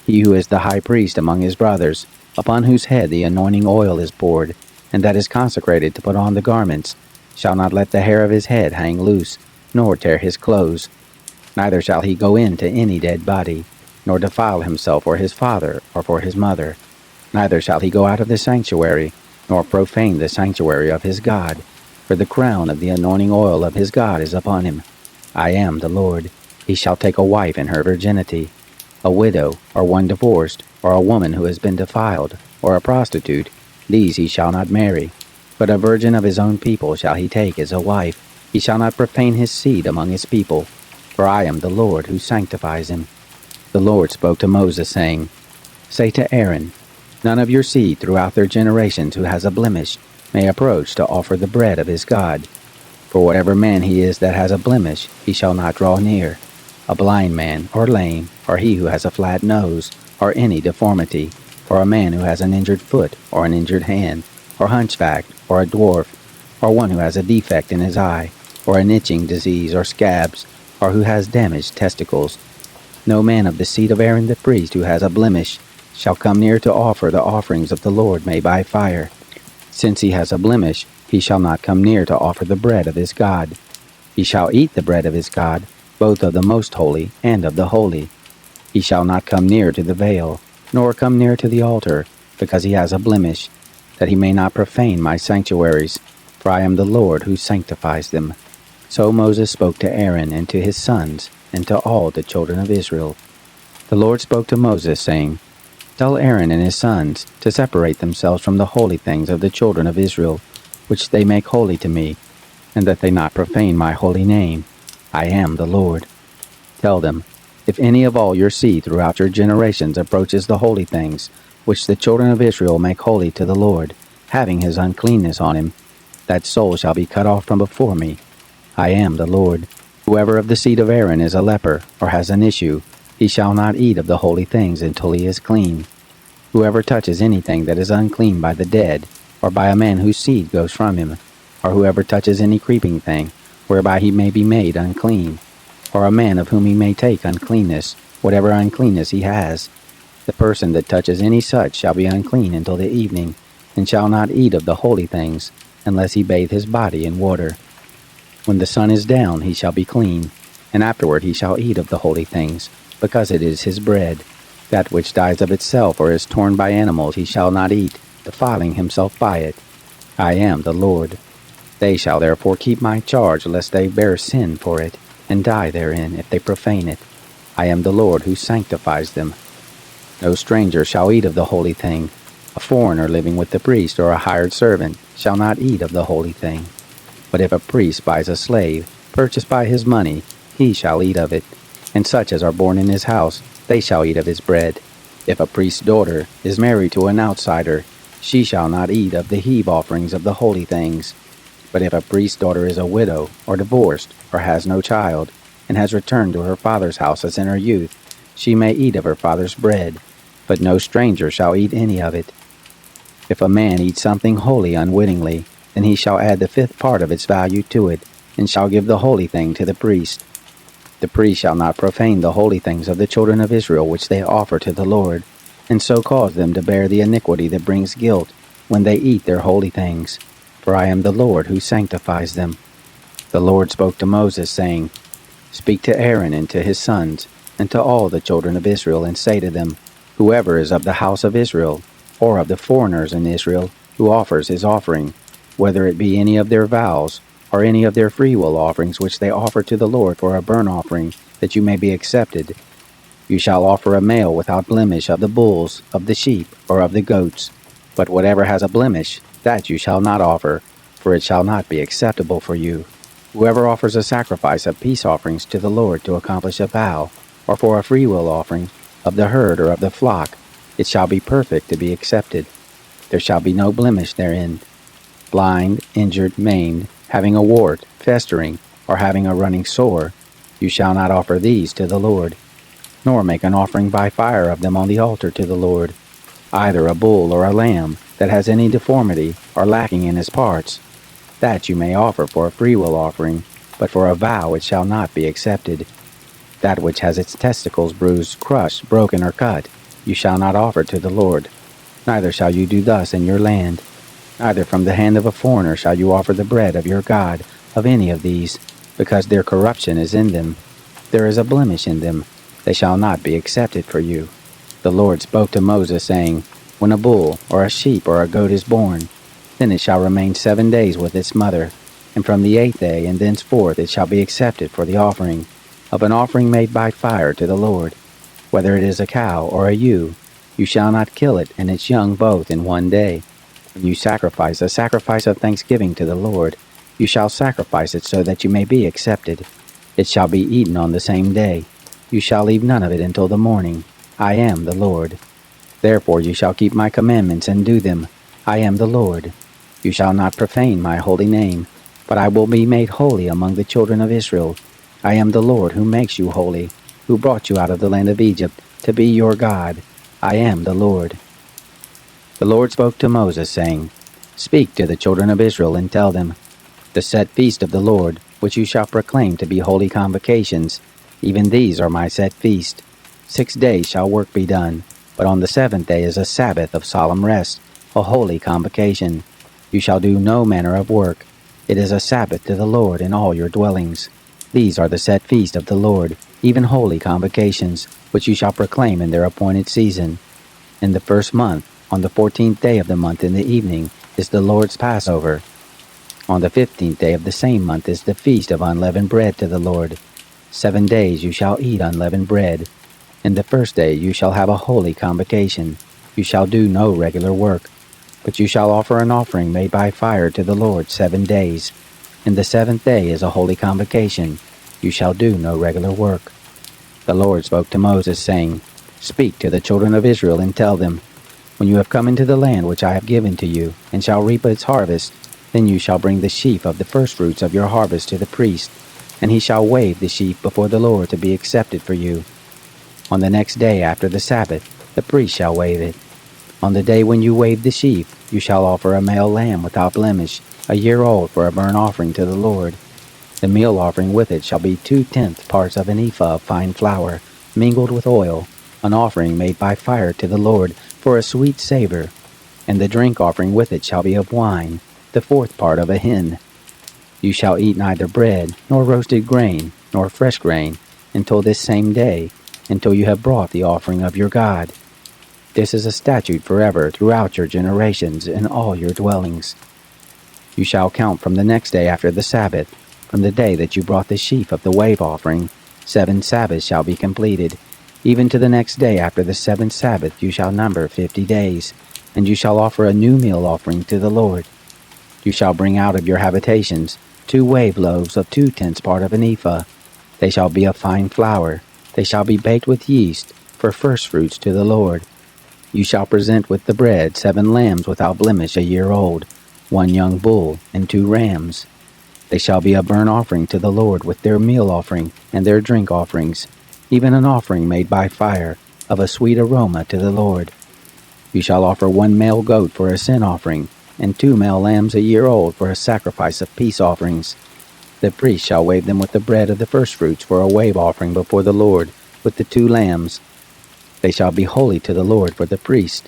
He who is the high priest among his brothers, upon whose head the anointing oil is poured, and that is consecrated to put on the garments, shall not let the hair of his head hang loose, nor tear his clothes. Neither shall he go in to any dead body, nor defile himself or his father or for his mother. Neither shall he go out of the sanctuary, nor profane the sanctuary of his God, for the crown of the anointing oil of his God is upon him. I am the Lord. He shall take a wife in her virginity. A widow, or one divorced, or a woman who has been defiled, or a prostitute, these he shall not marry. But a virgin of his own people shall he take as a wife. He shall not profane his seed among his people, for I am the Lord who sanctifies him. The Lord spoke to Moses, saying, Say to Aaron, None of your seed throughout their generations who has a blemish may approach to offer the bread of his God. For whatever man he is that has a blemish, he shall not draw near. A blind man, or lame, or he who has a flat nose, or any deformity, or a man who has an injured foot, or an injured hand, or hunchbacked, or a dwarf, or one who has a defect in his eye, or an itching disease, or scabs, or who has damaged testicles. No man of the seed of Aaron the priest who has a blemish shall come near to offer the offerings of the Lord made by fire. Since he has a blemish, he shall not come near to offer the bread of his God. He shall eat the bread of his God, both of the most holy and of the holy. He shall not come near to the veil, nor come near to the altar, because he has a blemish, that he may not profane my sanctuaries, for I am the Lord who sanctifies them. So Moses spoke to Aaron and to his sons, and to all the children of Israel. The Lord spoke to Moses, saying, Tell Aaron and his sons to separate themselves from the holy things of the children of Israel, which they make holy to me, and that they not profane my holy name. I am the Lord. Tell them, if any of all your seed throughout your generations approaches the holy things, which the children of Israel make holy to the Lord, having his uncleanness on him, that soul shall be cut off from before me. I am the Lord. Whoever of the seed of Aaron is a leper, or has an issue, he shall not eat of the holy things until he is clean. Whoever touches anything that is unclean by the dead, or by a man whose seed goes from him, or whoever touches any creeping thing, whereby he may be made unclean, or a man of whom he may take uncleanness, whatever uncleanness he has, the person that touches any such shall be unclean until the evening, and shall not eat of the holy things, unless he bathe his body in water. When the sun is down he shall be clean, and afterward he shall eat of the holy things, because it is his bread. That which dies of itself or is torn by animals he shall not eat, defiling himself by it. I am the Lord. They shall therefore keep my charge, lest they bear sin for it, and die therein, if they profane it. I am the Lord who sanctifies them. No stranger shall eat of the holy thing. A foreigner living with the priest or a hired servant shall not eat of the holy thing. But if a priest buys a slave, purchased by his money, he shall eat of it. And such as are born in his house, they shall eat of his bread. If a priest's daughter is married to an outsider, she shall not eat of the heave offerings of the holy things. But if a priest's daughter is a widow, or divorced, or has no child, and has returned to her father's house as in her youth, she may eat of her father's bread, but no stranger shall eat any of it. If a man eat something holy unwittingly, then he shall add the fifth part of its value to it, and shall give the holy thing to the priest. The priest shall not profane the holy things of the children of Israel which they offer to the Lord, and so cause them to bear the iniquity that brings guilt when they eat their holy things. For I am the Lord who sanctifies them. The Lord spoke to Moses, saying, Speak to Aaron and to his sons, and to all the children of Israel, and say to them, Whoever is of the house of Israel, or of the foreigners in Israel, who offers his offering, whether it be any of their vows, or any of their freewill offerings which they offer to the Lord for a burnt offering, that you may be accepted, you shall offer a male without blemish of the bulls, of the sheep, or of the goats. But whatever has a blemish, that you shall not offer, for it shall not be acceptable for you. Whoever offers a sacrifice of peace offerings to the Lord to accomplish a vow, or for a freewill offering, of the herd or of the flock, it shall be perfect to be accepted. There shall be no blemish therein. Blind, injured, maimed, having a wart, festering, or having a running sore, you shall not offer these to the Lord, nor make an offering by fire of them on the altar to the Lord, either a bull or a lamb that has any deformity or lacking in his parts. That you may offer for a freewill offering, but for a vow it shall not be accepted. That which has its testicles bruised, crushed, broken, or cut, you shall not offer to the Lord. Neither shall you do thus in your land. Neither from the hand of a foreigner shall you offer the bread of your God of any of these, because their corruption is in them. There is a blemish in them. They shall not be accepted for you. The Lord spoke to Moses, saying, When a bull, or a sheep, or a goat is born, then it shall remain 7 days with its mother, and from the 8th day and thenceforth it shall be accepted for the offering of an offering made by fire to the Lord. Whether it is a cow or a ewe, you shall not kill it and its young both in 1 day. When you sacrifice a sacrifice of thanksgiving to the Lord, you shall sacrifice it so that you may be accepted. It shall be eaten on the same day. You shall leave none of it until the morning. I am the Lord. Therefore you shall keep my commandments and do them. I am the Lord. You shall not profane my holy name, but I will be made holy among the children of Israel. I am the Lord who makes you holy, who brought you out of the land of Egypt to be your God. I am the Lord. The Lord spoke to Moses, saying, Speak to the children of Israel and tell them, The set feast of the Lord, which you shall proclaim to be holy convocations, even these are my set feast. 6 days shall work be done, but on the 7th day is a Sabbath of solemn rest, a holy convocation. You shall do no manner of work. It is a Sabbath to the Lord in all your dwellings. These are the set feast of the Lord, even holy convocations, which you shall proclaim in their appointed season. In the 1st month, on the 14th day of the month in the evening, is the Lord's Passover. On the 15th day of the same month is the feast of unleavened bread to the Lord. 7 days you shall eat unleavened bread. In the 1st day you shall have a holy convocation. You shall do no regular work, but you shall offer an offering made by fire to the Lord 7 days. In the 7th day is a holy convocation. You shall do no regular work. The Lord spoke to Moses, saying, Speak to the children of Israel and tell them, When you have come into the land which I have given to you, and shall reap its harvest, then you shall bring the sheaf of the firstfruits of your harvest to the priest, and he shall wave the sheaf before the Lord to be accepted for you. On the next day after the Sabbath, the priest shall wave it. On the day when you wave the sheaf, you shall offer a male lamb without blemish, a year old, for a burnt offering to the Lord. The meal offering with it shall be 2/10 parts of an ephah of fine flour, mingled with oil, an offering made by fire to the Lord for a sweet savor. And the drink offering with it shall be of wine, the 4th part of a hin. You shall eat neither bread, nor roasted grain, nor fresh grain, until this same day, until you have brought the offering of your God. This is a statute forever throughout your generations in all your dwellings. You shall count from the next day after the Sabbath, from the day that you brought the sheaf of the wave offering. 7 Sabbaths shall be completed. Even to the next day after the 7th Sabbath you shall number 50 days, and you shall offer a new meal offering to the Lord. You shall bring out of your habitations 2 wave loaves of 2/10 part of an ephah. They shall be of fine flour. They shall be baked with yeast, for firstfruits to the Lord. You shall present with the bread 7 lambs without blemish a year old, 1 young bull, and 2 rams. They shall be a burnt offering to the Lord with their meal offering and their drink offerings, even an offering made by fire, of a sweet aroma to the Lord. You shall offer 1 male goat for a sin offering, and 2 male lambs a year old for a sacrifice of peace offerings. The priest shall wave them with the bread of the firstfruits for a wave offering before the Lord, with the 2 lambs. They shall be holy to the Lord for the priest.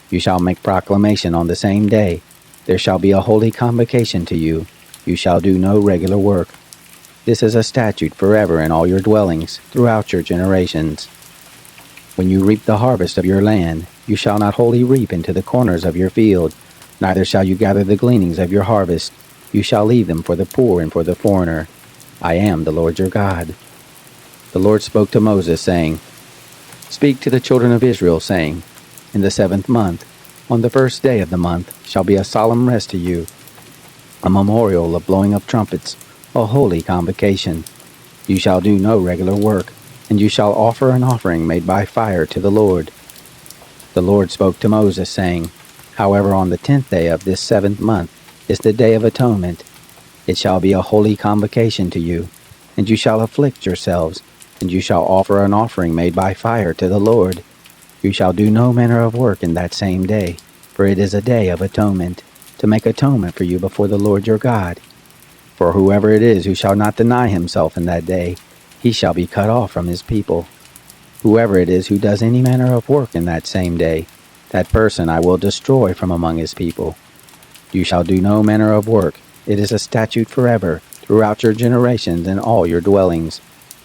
You shall make proclamation on the same day. There shall be a holy convocation to you. You shall do no regular work. This is a statute forever in all your dwellings, throughout your generations. When you reap the harvest of your land, you shall not wholly reap into the corners of your field, neither shall you gather the gleanings of your harvest. You shall leave them for the poor and for the foreigner. I am the Lord your God. The Lord spoke to Moses, saying, Speak to the children of Israel, saying, In the 7th month, on the 1st day of the month, shall be a solemn rest to you, a memorial of blowing of trumpets, a holy convocation. You shall do no regular work, and you shall offer an offering made by fire to the Lord. The Lord spoke to Moses, saying, However, on the 10th day of this 7th month is the day of atonement. It shall be a holy convocation to you, and you shall afflict yourselves, and you shall offer an offering made by fire to the Lord. You shall do no manner of work in that same day, for it is a day of atonement, to make atonement for you before the Lord your God. For whoever it is who shall not deny himself in that day, he shall be cut off from his people. Whoever it is who does any manner of work in that same day, that person I will destroy from among his people. You shall do no manner of work. It is a statute forever, throughout your generations in all your dwellings.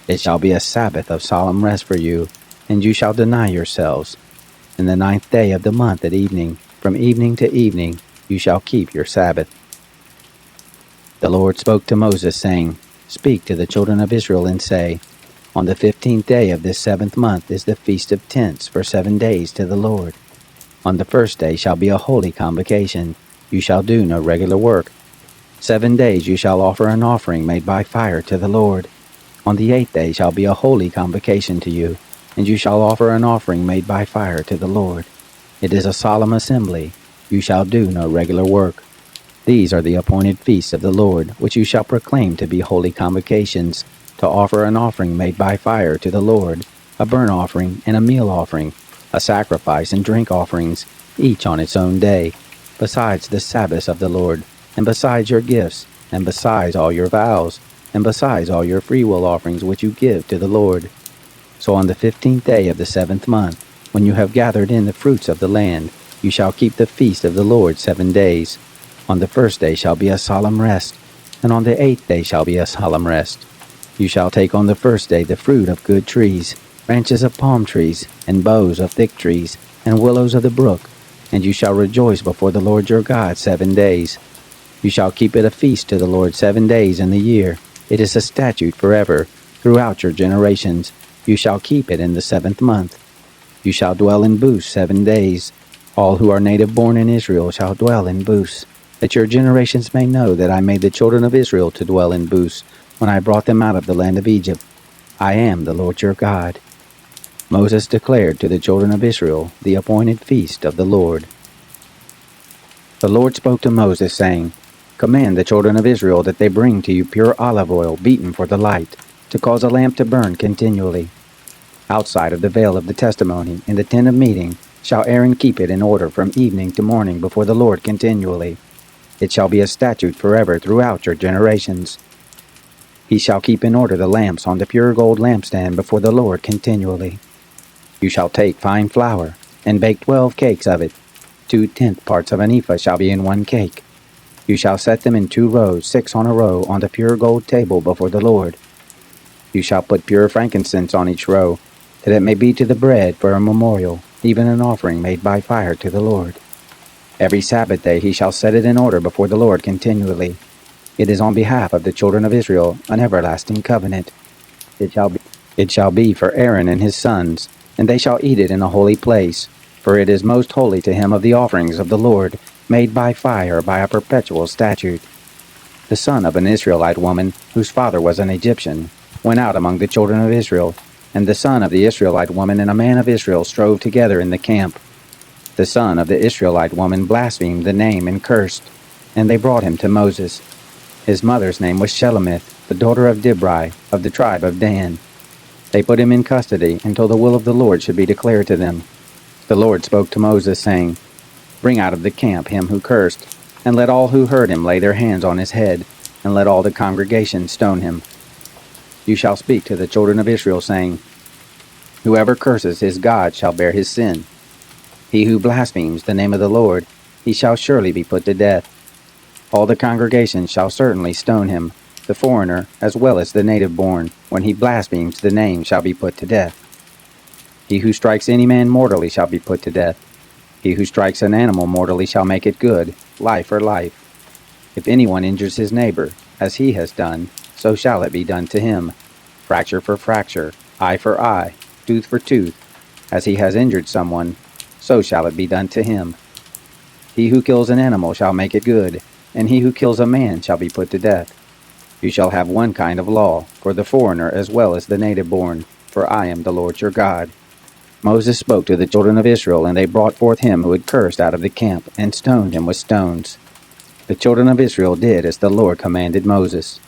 It shall be a Sabbath of solemn rest for you, and you shall deny yourselves. In the 9th day of the month at evening, from evening to evening, you shall keep your Sabbath. The Lord spoke to Moses, saying, Speak to the children of Israel and say, On the 15th day of this 7th month is the Feast of Tents for 7 days to the Lord. On the 1st day shall be a holy convocation. You shall do no regular work. 7 days you shall offer an offering made by fire to the Lord. On the 8th day shall be a holy convocation to you, and you shall offer an offering made by fire to the Lord. It is a solemn assembly. You shall do no regular work. These are the appointed feasts of the Lord, which you shall proclaim to be holy convocations, to offer an offering made by fire to the Lord, a burnt offering and a meal offering, a sacrifice and drink offerings, each on its own day, besides the Sabbaths of the Lord, and besides your gifts, and besides all your vows, and besides all your freewill offerings which you give to the Lord. So on the 15th day of the 7th month, when you have gathered in the fruits of the land, you shall keep the feast of the Lord 7 days. On the 1st day shall be a solemn rest, and on the 8th day shall be a solemn rest. You shall take on the 1st day the fruit of good trees, branches of palm trees, and boughs of thick trees, and willows of the brook, and you shall rejoice before the Lord your God 7 days. You shall keep it a feast to the Lord 7 days in the year. It is a statute forever, throughout your generations. You shall keep it in the 7th month. You shall dwell in booths 7 days. All who are native born in Israel shall dwell in booths, that your generations may know that I made the children of Israel to dwell in booths when I brought them out of the land of Egypt. I am the Lord your God. Moses declared to the children of Israel the appointed feast of the Lord. The Lord spoke to Moses, saying, Command the children of Israel that they bring to you pure olive oil beaten for the light, to cause a lamp to burn continually. Outside of the veil of the testimony, in the tent of meeting, shall Aaron keep it in order from evening to morning before the Lord continually. It shall be a statute forever throughout your generations. He shall keep in order the lamps on the pure gold lampstand before the Lord continually. You shall take fine flour, and bake 12 cakes of it. 2/10 parts of an ephah shall be in 1 cake. You shall set them in 2 rows, 6 on a row, on the pure gold table before the Lord. You shall put pure frankincense on each row, that it may be to the bread for a memorial, even an offering made by fire to the Lord. Every Sabbath day he shall set it in order before the Lord continually. It is on behalf of the children of Israel an everlasting covenant. It shall be for Aaron and his sons, and they shall eat it in a holy place, for it is most holy to him of the offerings of the Lord, made by fire by a perpetual statute. The son of an Israelite woman, whose father was an Egyptian, went out among the children of Israel, and the son of the Israelite woman and a man of Israel strove together in the camp. The son of the Israelite woman blasphemed the name and cursed, and they brought him to Moses. His mother's name was Shelemith, the daughter of Dibri, of the tribe of Dan. They put him in custody until the will of the Lord should be declared to them. The Lord spoke to Moses, saying, Bring out of the camp him who cursed, and let all who heard him lay their hands on his head, and let all the congregation stone him. You shall speak to the children of Israel, saying, Whoever curses his God shall bear his sin. He who blasphemes the name of the Lord, he shall surely be put to death. All the congregation shall certainly stone him. The foreigner, as well as the native born, when he blasphemes the name, shall be put to death. He who strikes any man mortally shall be put to death. He who strikes an animal mortally shall make it good, life for life. If anyone injures his neighbor, as he has done, so shall it be done to him. Fracture for fracture, eye for eye, tooth for tooth. As he has injured someone, so shall it be done to him. He who kills an animal shall make it good, and he who kills a man shall be put to death. You shall have one kind of law, for the foreigner as well as the native born, for I am the Lord your God. Moses spoke to the children of Israel, and they brought forth him who had cursed out of the camp, and stoned him with stones. The children of Israel did as the Lord commanded Moses.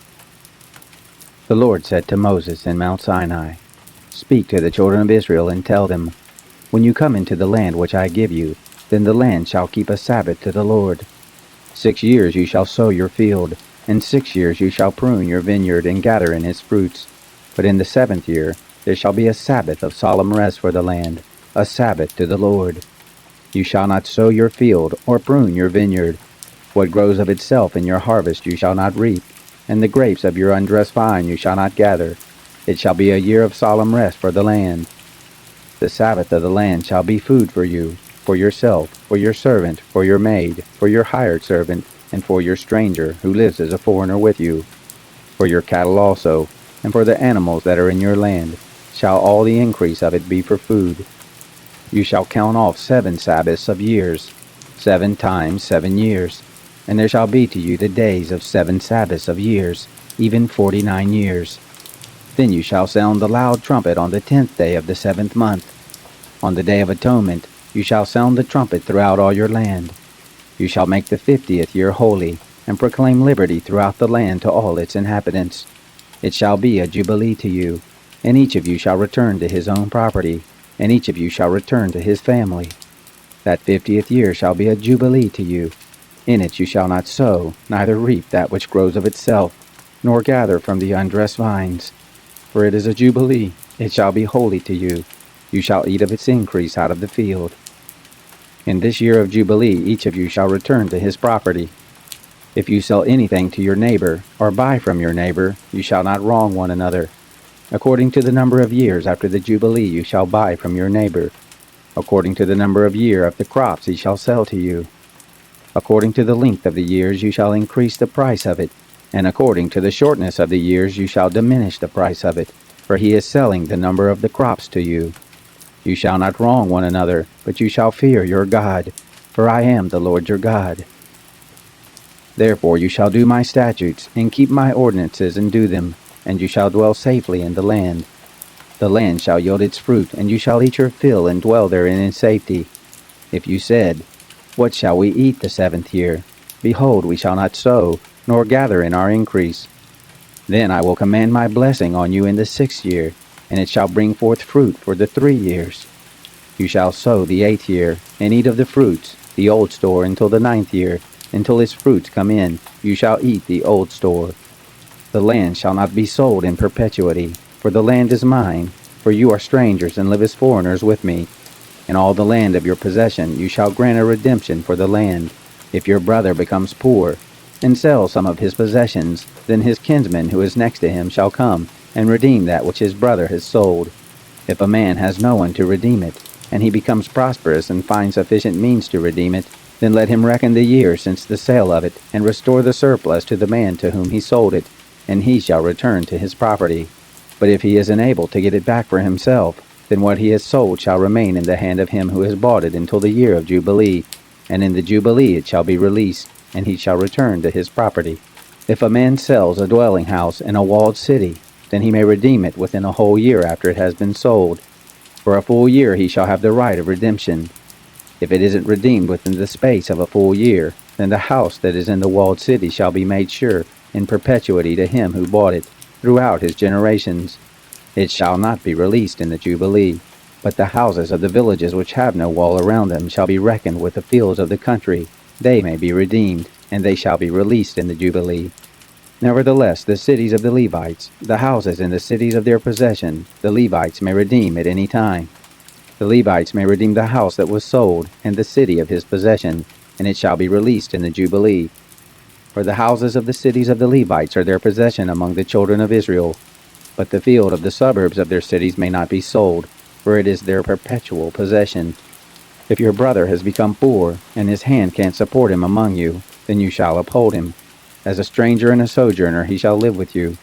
The Lord said to Moses in Mount Sinai, Speak to the children of Israel, and tell them, When you come into the land which I give you, then the land shall keep a Sabbath to the Lord. 6 years you shall sow your field, and 6 years you shall prune your vineyard and gather in its fruits. But in the 7th year there shall be a Sabbath of solemn rest for the land, a Sabbath to the Lord. You shall not sow your field or prune your vineyard. What grows of itself in your harvest you shall not reap, and the grapes of your undressed vine you shall not gather. It shall be a year of solemn rest for the land. The Sabbath of the land shall be food for you, for yourself, for your servant, for your maid, for your hired servant, and for your stranger who lives as a foreigner with you. For your cattle also, and for the animals that are in your land, shall all the increase of it be for food. You shall count off 7 Sabbaths of years, 7 times 7 years, and there shall be to you the days of 7 Sabbaths of years, even 49 years. Then you shall sound the loud trumpet on the 10th day of the 7th month. On the day of atonement you shall sound the trumpet throughout all your land. You shall make the 50th year holy, and proclaim liberty throughout the land to all its inhabitants. It shall be a jubilee to you, and each of you shall return to his own property, and each of you shall return to his family. That 50th year shall be a jubilee to you. In it you shall not sow, neither reap that which grows of itself, nor gather from the undressed vines. For it is a jubilee, it shall be holy to you. You shall eat of its increase out of the field. In this year of jubilee each of you shall return to his property. If you sell anything to your neighbor, or buy from your neighbor, you shall not wrong one another. According to the number of years after the jubilee you shall buy from your neighbor. According to the number of year of the crops he shall sell to you. According to the length of the years you shall increase the price of it, and according to the shortness of the years you shall diminish the price of it, for he is selling the number of the crops to you. You shall not wrong one another, but you shall fear your God, for I am the Lord your God. Therefore you shall do my statutes, and keep my ordinances, and do them, and you shall dwell safely in the land. The land shall yield its fruit, and you shall eat your fill, and dwell therein in safety. If you said, What shall we eat the 7th year? Behold, we shall not sow, nor gather in our increase. Then I will command my blessing on you in the 6th year, and it shall bring forth fruit for the 3 years. You shall sow the 8th year, and eat of the fruits, the old store, until the 9th year. Until its fruits come in, you shall eat the old store. The land shall not be sold in perpetuity, for the land is mine, for you are strangers and live as foreigners with me. In all the land of your possession you shall grant a redemption for the land. If your brother becomes poor, and sells some of his possessions, then his kinsman who is next to him shall come, and redeem that which his brother has sold. If a man has no one to redeem it, and he becomes prosperous and finds sufficient means to redeem it, then let him reckon the year since the sale of it, and restore the surplus to the man to whom he sold it, and he shall return to his property. But if he is unable to get it back for himself, then what he has sold shall remain in the hand of him who has bought it until the year of Jubilee, and in the Jubilee it shall be released, and he shall return to his property. If a man sells a dwelling house in a walled city, then he may redeem it within a whole year after it has been sold. For a full year he shall have the right of redemption. If it isn't redeemed within the space of a full year, then the house that is in the walled city shall be made sure in perpetuity to him who bought it throughout his generations. It shall not be released in the Jubilee. But the houses of the villages which have no wall around them shall be reckoned with the fields of the country. They may be redeemed, and they shall be released in the Jubilee. Nevertheless, the cities of the Levites, the houses in the cities of their possession, the Levites may redeem at any time. The Levites may redeem the house that was sold, and the city of his possession, and it shall be released in the Jubilee. For the houses of the cities of the Levites are their possession among the children of Israel. But the field of the suburbs of their cities may not be sold, for it is their perpetual possession. If your brother has become poor, and his hand can't support him among you, then you shall uphold him. As a stranger and a sojourner he shall live with you.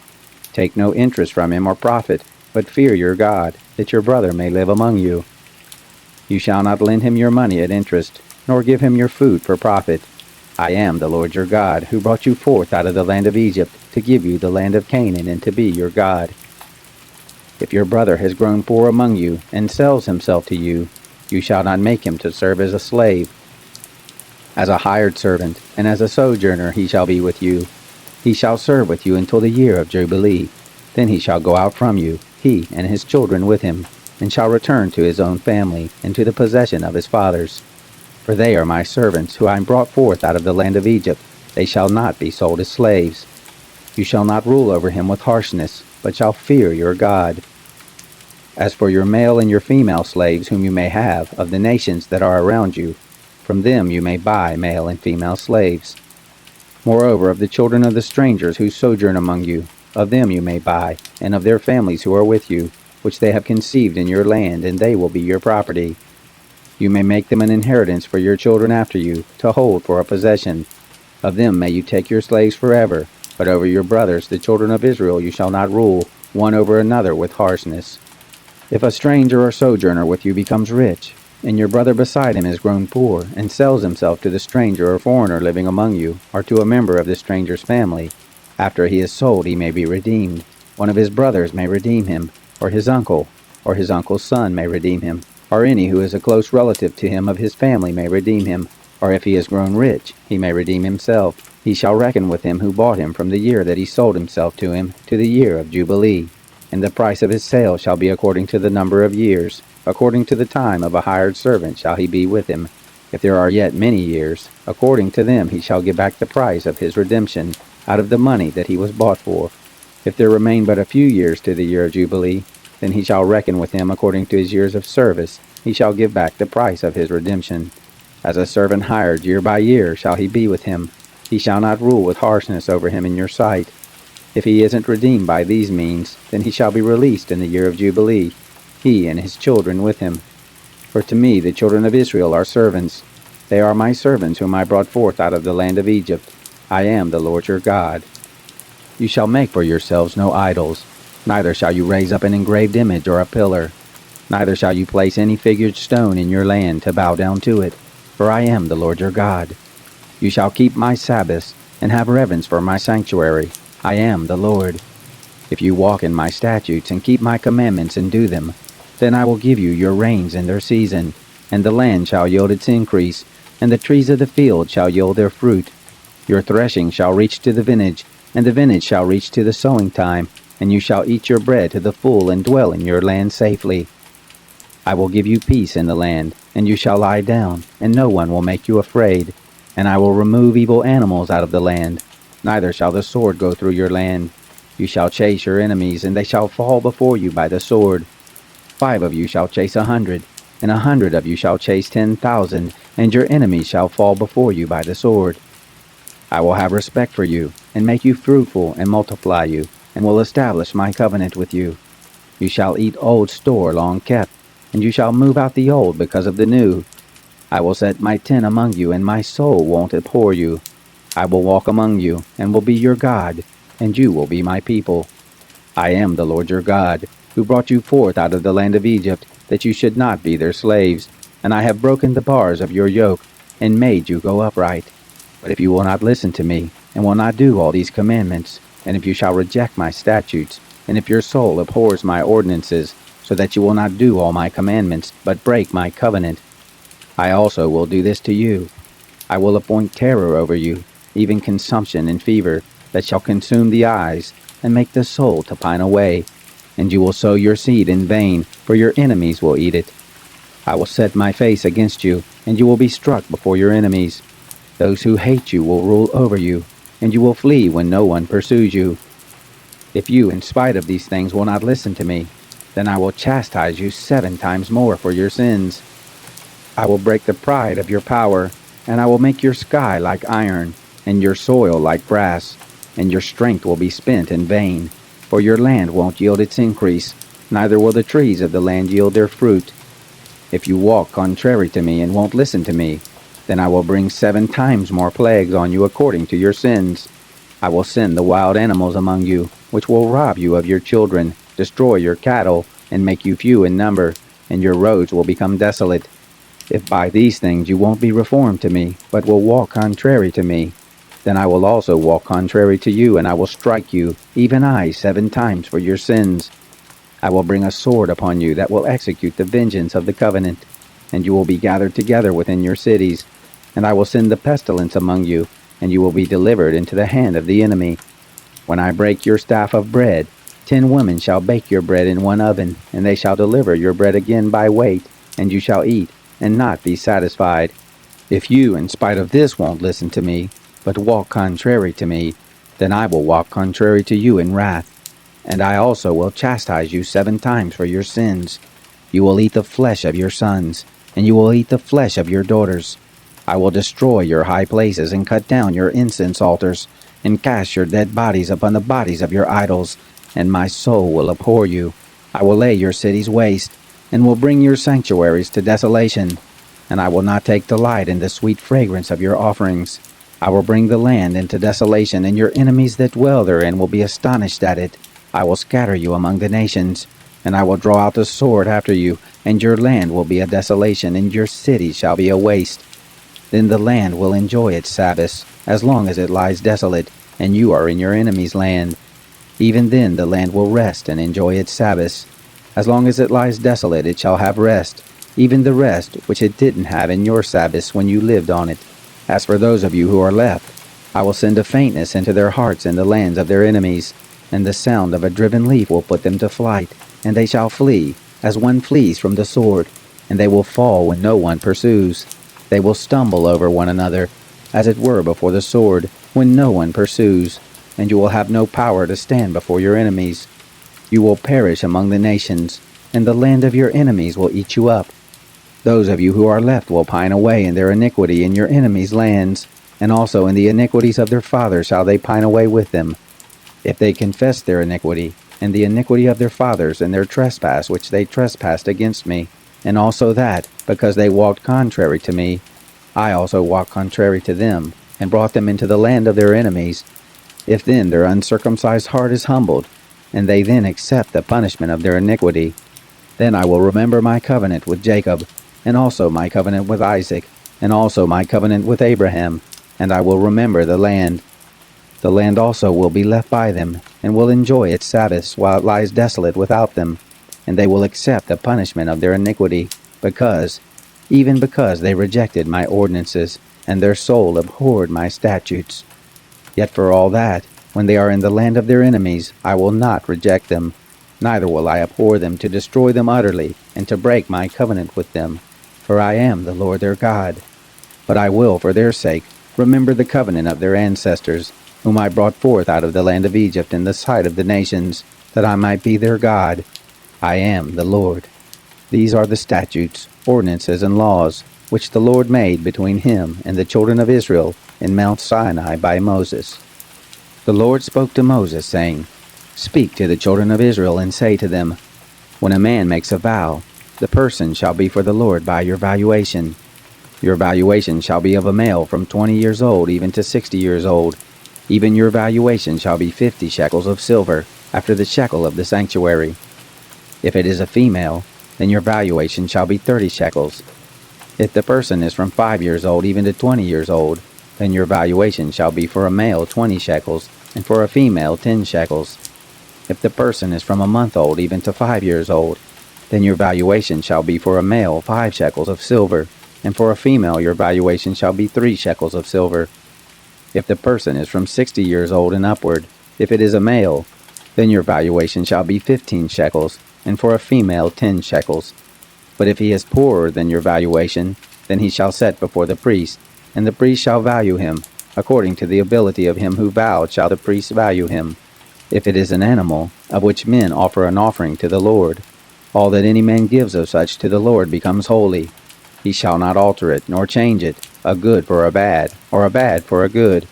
Take no interest from him or profit, but fear your God, that your brother may live among you. You shall not lend him your money at interest, nor give him your food for profit. I am the Lord your God, who brought you forth out of the land of Egypt, to give you the land of Canaan, and to be your God. If your brother has grown poor among you, and sells himself to you, you shall not make him to serve as a slave. As a hired servant, and as a sojourner he shall be with you. He shall serve with you until the year of Jubilee. Then he shall go out from you, he and his children with him, and shall return to his own family, and to the possession of his fathers. For they are my servants, who I brought forth out of the land of Egypt. They shall not be sold as slaves. You shall not rule over him with harshness, but shall fear your God. As for your male and your female slaves whom you may have of the nations that are around you, from them you may buy male and female slaves. Moreover, of the children of the strangers who sojourn among you, of them you may buy, and of their families who are with you, which they have conceived in your land, and they will be your property. You may make them an inheritance for your children after you, to hold for a possession. Of them may you take your slaves forever, but over your brothers, the children of Israel, you shall not rule, one over another with harshness. If a stranger or sojourner with you becomes rich, and your brother beside him has grown poor, and sells himself to the stranger or foreigner living among you, or to a member of the stranger's family, after he is sold he may be redeemed. One of his brothers may redeem him, or his uncle's son may redeem him, or any who is a close relative to him of his family may redeem him, or if he has grown rich, he may redeem himself. He shall reckon with him who bought him from the year that he sold himself to him to the year of Jubilee. And the price of his sale shall be according to the number of years. According to the time of a hired servant shall he be with him. If there are yet many years, according to them he shall give back the price of his redemption, out of the money that he was bought for. If there remain but a few years to the year of Jubilee, then he shall reckon with him according to his years of service. He shall give back the price of his redemption. As a servant hired year by year shall he be with him. He shall not rule with harshness over him in your sight. If he isn't redeemed by these means, then he shall be released in the year of Jubilee, he and his children with him. For to me the children of Israel are servants. They are my servants whom I brought forth out of the land of Egypt. I am the Lord your God. You shall make for yourselves no idols, neither shall you raise up an engraved image or a pillar. Neither shall you place any figured stone in your land to bow down to it, for I am the Lord your God. You shall keep my Sabbaths, and have reverence for my sanctuary. I am the Lord. If you walk in my statutes and keep my commandments and do them, then I will give you your rains in their season, and the land shall yield its increase, and the trees of the field shall yield their fruit. Your threshing shall reach to the vintage, and the vintage shall reach to the sowing time, and you shall eat your bread to the full and dwell in your land safely. I will give you peace in the land, and you shall lie down, and no one will make you afraid. And I will remove evil animals out of the land. Neither shall the sword go through your land. You shall chase your enemies, and they shall fall before you by the sword. 5 of you shall chase 100, and 100 of you shall chase 10,000, and your enemies shall fall before you by the sword. I will have respect for you, and make you fruitful, and multiply you, and will establish my covenant with you. You shall eat old store long kept, and you shall move out the old because of the new. I will set my tent among you, and my soul won't abhor you. I will walk among you, and will be your God, and you will be my people. I am the Lord your God, who brought you forth out of the land of Egypt, that you should not be their slaves. And I have broken the bars of your yoke, and made you go upright. But if you will not listen to me, and will not do all these commandments, and if you shall reject my statutes, and if your soul abhors my ordinances, so that you will not do all my commandments, but break my covenant, I also will do this to you. I will appoint terror over you, even consumption and fever, that shall consume the eyes, and make the soul to pine away. And you will sow your seed in vain, for your enemies will eat it. I will set my face against you, and you will be struck before your enemies. Those who hate you will rule over you, and you will flee when no one pursues you. If you, in spite of these things, will not listen to me, then I will chastise you 7 times more for your sins. I will break the pride of your power, and I will make your sky like iron, and your soil like brass, and your strength will be spent in vain, for your land won't yield its increase, neither will the trees of the land yield their fruit. If you walk contrary to me and won't listen to me, then I will bring 7 times more plagues on you according to your sins. I will send the wild animals among you, which will rob you of your children, destroy your cattle, and make you few in number, and your roads will become desolate. If by these things you won't be reformed to me, but will walk contrary to me, then I will also walk contrary to you, and I will strike you, even I, 7 times for your sins. I will bring a sword upon you that will execute the vengeance of the covenant, and you will be gathered together within your cities. And I will send the pestilence among you, and you will be delivered into the hand of the enemy. When I break your staff of bread, 10 women shall bake your bread in one oven, and they shall deliver your bread again by weight, and you shall eat, and not be satisfied. If you, in spite of this, won't listen to me, but walk contrary to me, then I will walk contrary to you in wrath. And I also will chastise you 7 times for your sins. You will eat the flesh of your sons, and you will eat the flesh of your daughters. I will destroy your high places and cut down your incense altars, and cast your dead bodies upon the bodies of your idols, and my soul will abhor you. I will lay your cities waste, and will bring your sanctuaries to desolation, and I will not take delight in the sweet fragrance of your offerings. I will bring the land into desolation, and your enemies that dwell therein will be astonished at it. I will scatter you among the nations, and I will draw out the sword after you, and your land will be a desolation, and your cities shall be a waste. Then the land will enjoy its Sabbaths, as long as it lies desolate, and you are in your enemy's land. Even then the land will rest and enjoy its Sabbaths. As long as it lies desolate, it shall have rest, even the rest which it didn't have in your Sabbaths when you lived on it. As for those of you who are left, I will send a faintness into their hearts in the lands of their enemies, and the sound of a driven leaf will put them to flight, and they shall flee, as one flees from the sword, and they will fall when no one pursues. They will stumble over one another, as it were before the sword, when no one pursues, and you will have no power to stand before your enemies. You will perish among the nations, and the land of your enemies will eat you up. Those of you who are left will pine away in their iniquity in your enemies' lands, and also in the iniquities of their fathers shall they pine away with them. If they confess their iniquity, and the iniquity of their fathers, and their trespass which they trespassed against me, and also that, because they walked contrary to me, I also walked contrary to them, and brought them into the land of their enemies. If then their uncircumcised heart is humbled, and they then accept the punishment of their iniquity, then I will remember my covenant with Jacob, and also my covenant with Isaac, and also my covenant with Abraham, and I will remember the land. The land also will be left by them, and will enjoy its Sabbaths while it lies desolate without them, and they will accept the punishment of their iniquity, even because they rejected my ordinances, and their soul abhorred my statutes. Yet for all that, when they are in the land of their enemies, I will not reject them, neither will I abhor them to destroy them utterly, and to break my covenant with them, for I am the Lord their God. But I will, for their sake, remember the covenant of their ancestors, whom I brought forth out of the land of Egypt in the sight of the nations, that I might be their God. I am the Lord. These are the statutes, ordinances, and laws, which the Lord made between him and the children of Israel in Mount Sinai by Moses. The Lord spoke to Moses, saying, Speak to the children of Israel, and say to them, When a man makes a vow, the person shall be for the Lord by your valuation. Your valuation shall be of a male from 20 years old even to 60 years old. Even your valuation shall be 50 shekels of silver, after the shekel of the sanctuary. If it is a female, then your valuation shall be 30 shekels. If the person is from 5 years old even to 20 years old, then your valuation shall be for a male 20 shekels, and for a female 10 shekels. If the person is from a month old even to 5 years old, then your valuation shall be for a male 5 shekels of silver, and for a female your valuation shall be 3 shekels of silver. If the person is from 60 years old and upward, if it is a male, then your valuation shall be 15 shekels, and for a female 10 shekels. But if he is poorer than your valuation, then he shall set before the priest, and the priest shall value him. According to the ability of him who vowed shall the priest value him. If it is an animal, of which men offer an offering to the Lord, all that any man gives of such to the Lord becomes holy. He shall not alter it, nor change it, a good for a bad, or a bad for a good.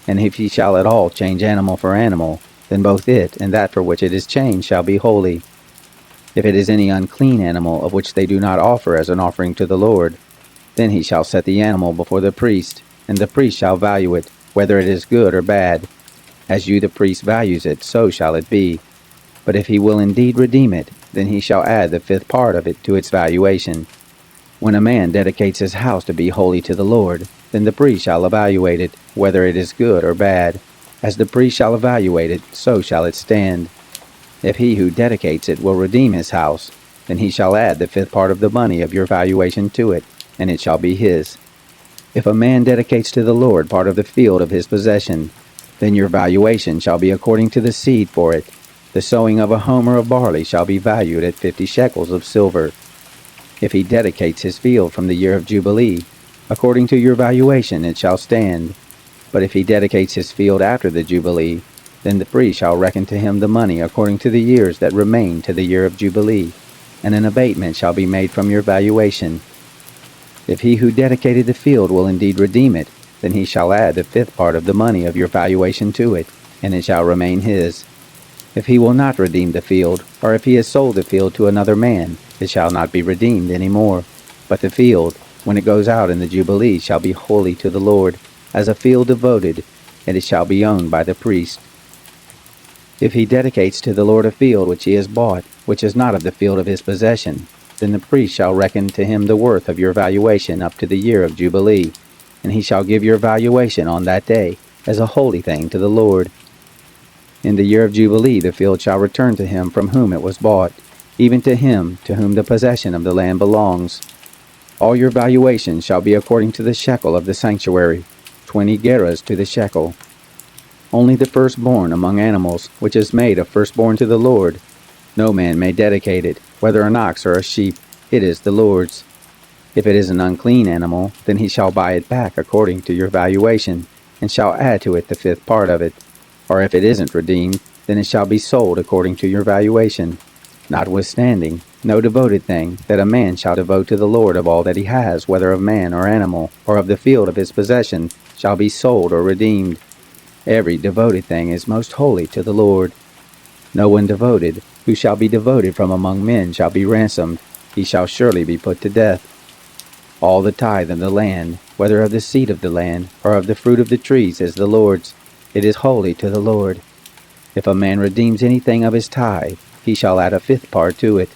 And if he shall at all change animal for animal, then both it and that for which it is changed shall be holy. If it is any unclean animal of which they do not offer as an offering to the Lord, then he shall set the animal before the priest, and the priest shall value it, whether it is good or bad. As you the priest values it, so shall it be. But if he will indeed redeem it, then he shall add the 5th part of it to its valuation. When a man dedicates his house to be holy to the Lord, then the priest shall evaluate it, whether it is good or bad. As the priest shall evaluate it, so shall it stand. If he who dedicates it will redeem his house, then he shall add the 5th part of the money of your valuation to it, and it shall be his. If a man dedicates to the Lord part of the field of his possession, then your valuation shall be according to the seed for it. The sowing of a homer of barley shall be valued at 50 shekels of silver. If he dedicates his field from the year of Jubilee, according to your valuation it shall stand. But if he dedicates his field after the Jubilee, then the priest shall reckon to him the money according to the years that remain to the year of Jubilee, and an abatement shall be made from your valuation. If he who dedicated the field will indeed redeem it, then he shall add the 5th part of the money of your valuation to it, and it shall remain his. If he will not redeem the field, or if he has sold the field to another man, it shall not be redeemed any more. But the field, when it goes out in the Jubilee, shall be holy to the Lord, as a field devoted, and it shall be owned by the priest. If he dedicates to the Lord a field which he has bought, which is not of the field of his possession, then the priest shall reckon to him the worth of your valuation up to the year of Jubilee, and he shall give your valuation on that day as a holy thing to the Lord. In the year of Jubilee the field shall return to him from whom it was bought, even to him to whom the possession of the land belongs. All your valuation shall be according to the shekel of the sanctuary, 20 gerahs to the shekel. Only the firstborn among animals, which is made a firstborn to the Lord. No man may dedicate it, whether an ox or a sheep, it is the Lord's. If it is an unclean animal, then he shall buy it back according to your valuation, and shall add to it the 5th part of it. Or if it isn't redeemed, then it shall be sold according to your valuation. Notwithstanding, no devoted thing that a man shall devote to the Lord of all that he has, whether of man or animal, or of the field of his possession, shall be sold or redeemed. Every devoted thing is most holy to the Lord. No one devoted, who shall be devoted from among men, shall be ransomed. He shall surely be put to death. All the tithe of the land, whether of the seed of the land, or of the fruit of the trees, is the Lord's. It is holy to the Lord. If a man redeems anything of his tithe, he shall add a 5th part to it.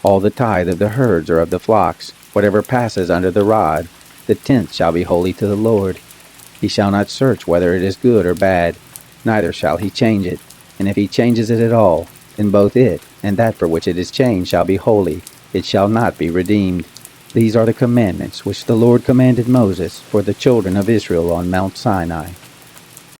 All the tithe of the herds or of the flocks, whatever passes under the rod, the 10th shall be holy to the Lord. He shall not search whether it is good or bad, neither shall he change it. And if he changes it at all, then both it and that for which it is changed shall be holy. It shall not be redeemed. These are the commandments which the Lord commanded Moses for the children of Israel on Mount Sinai.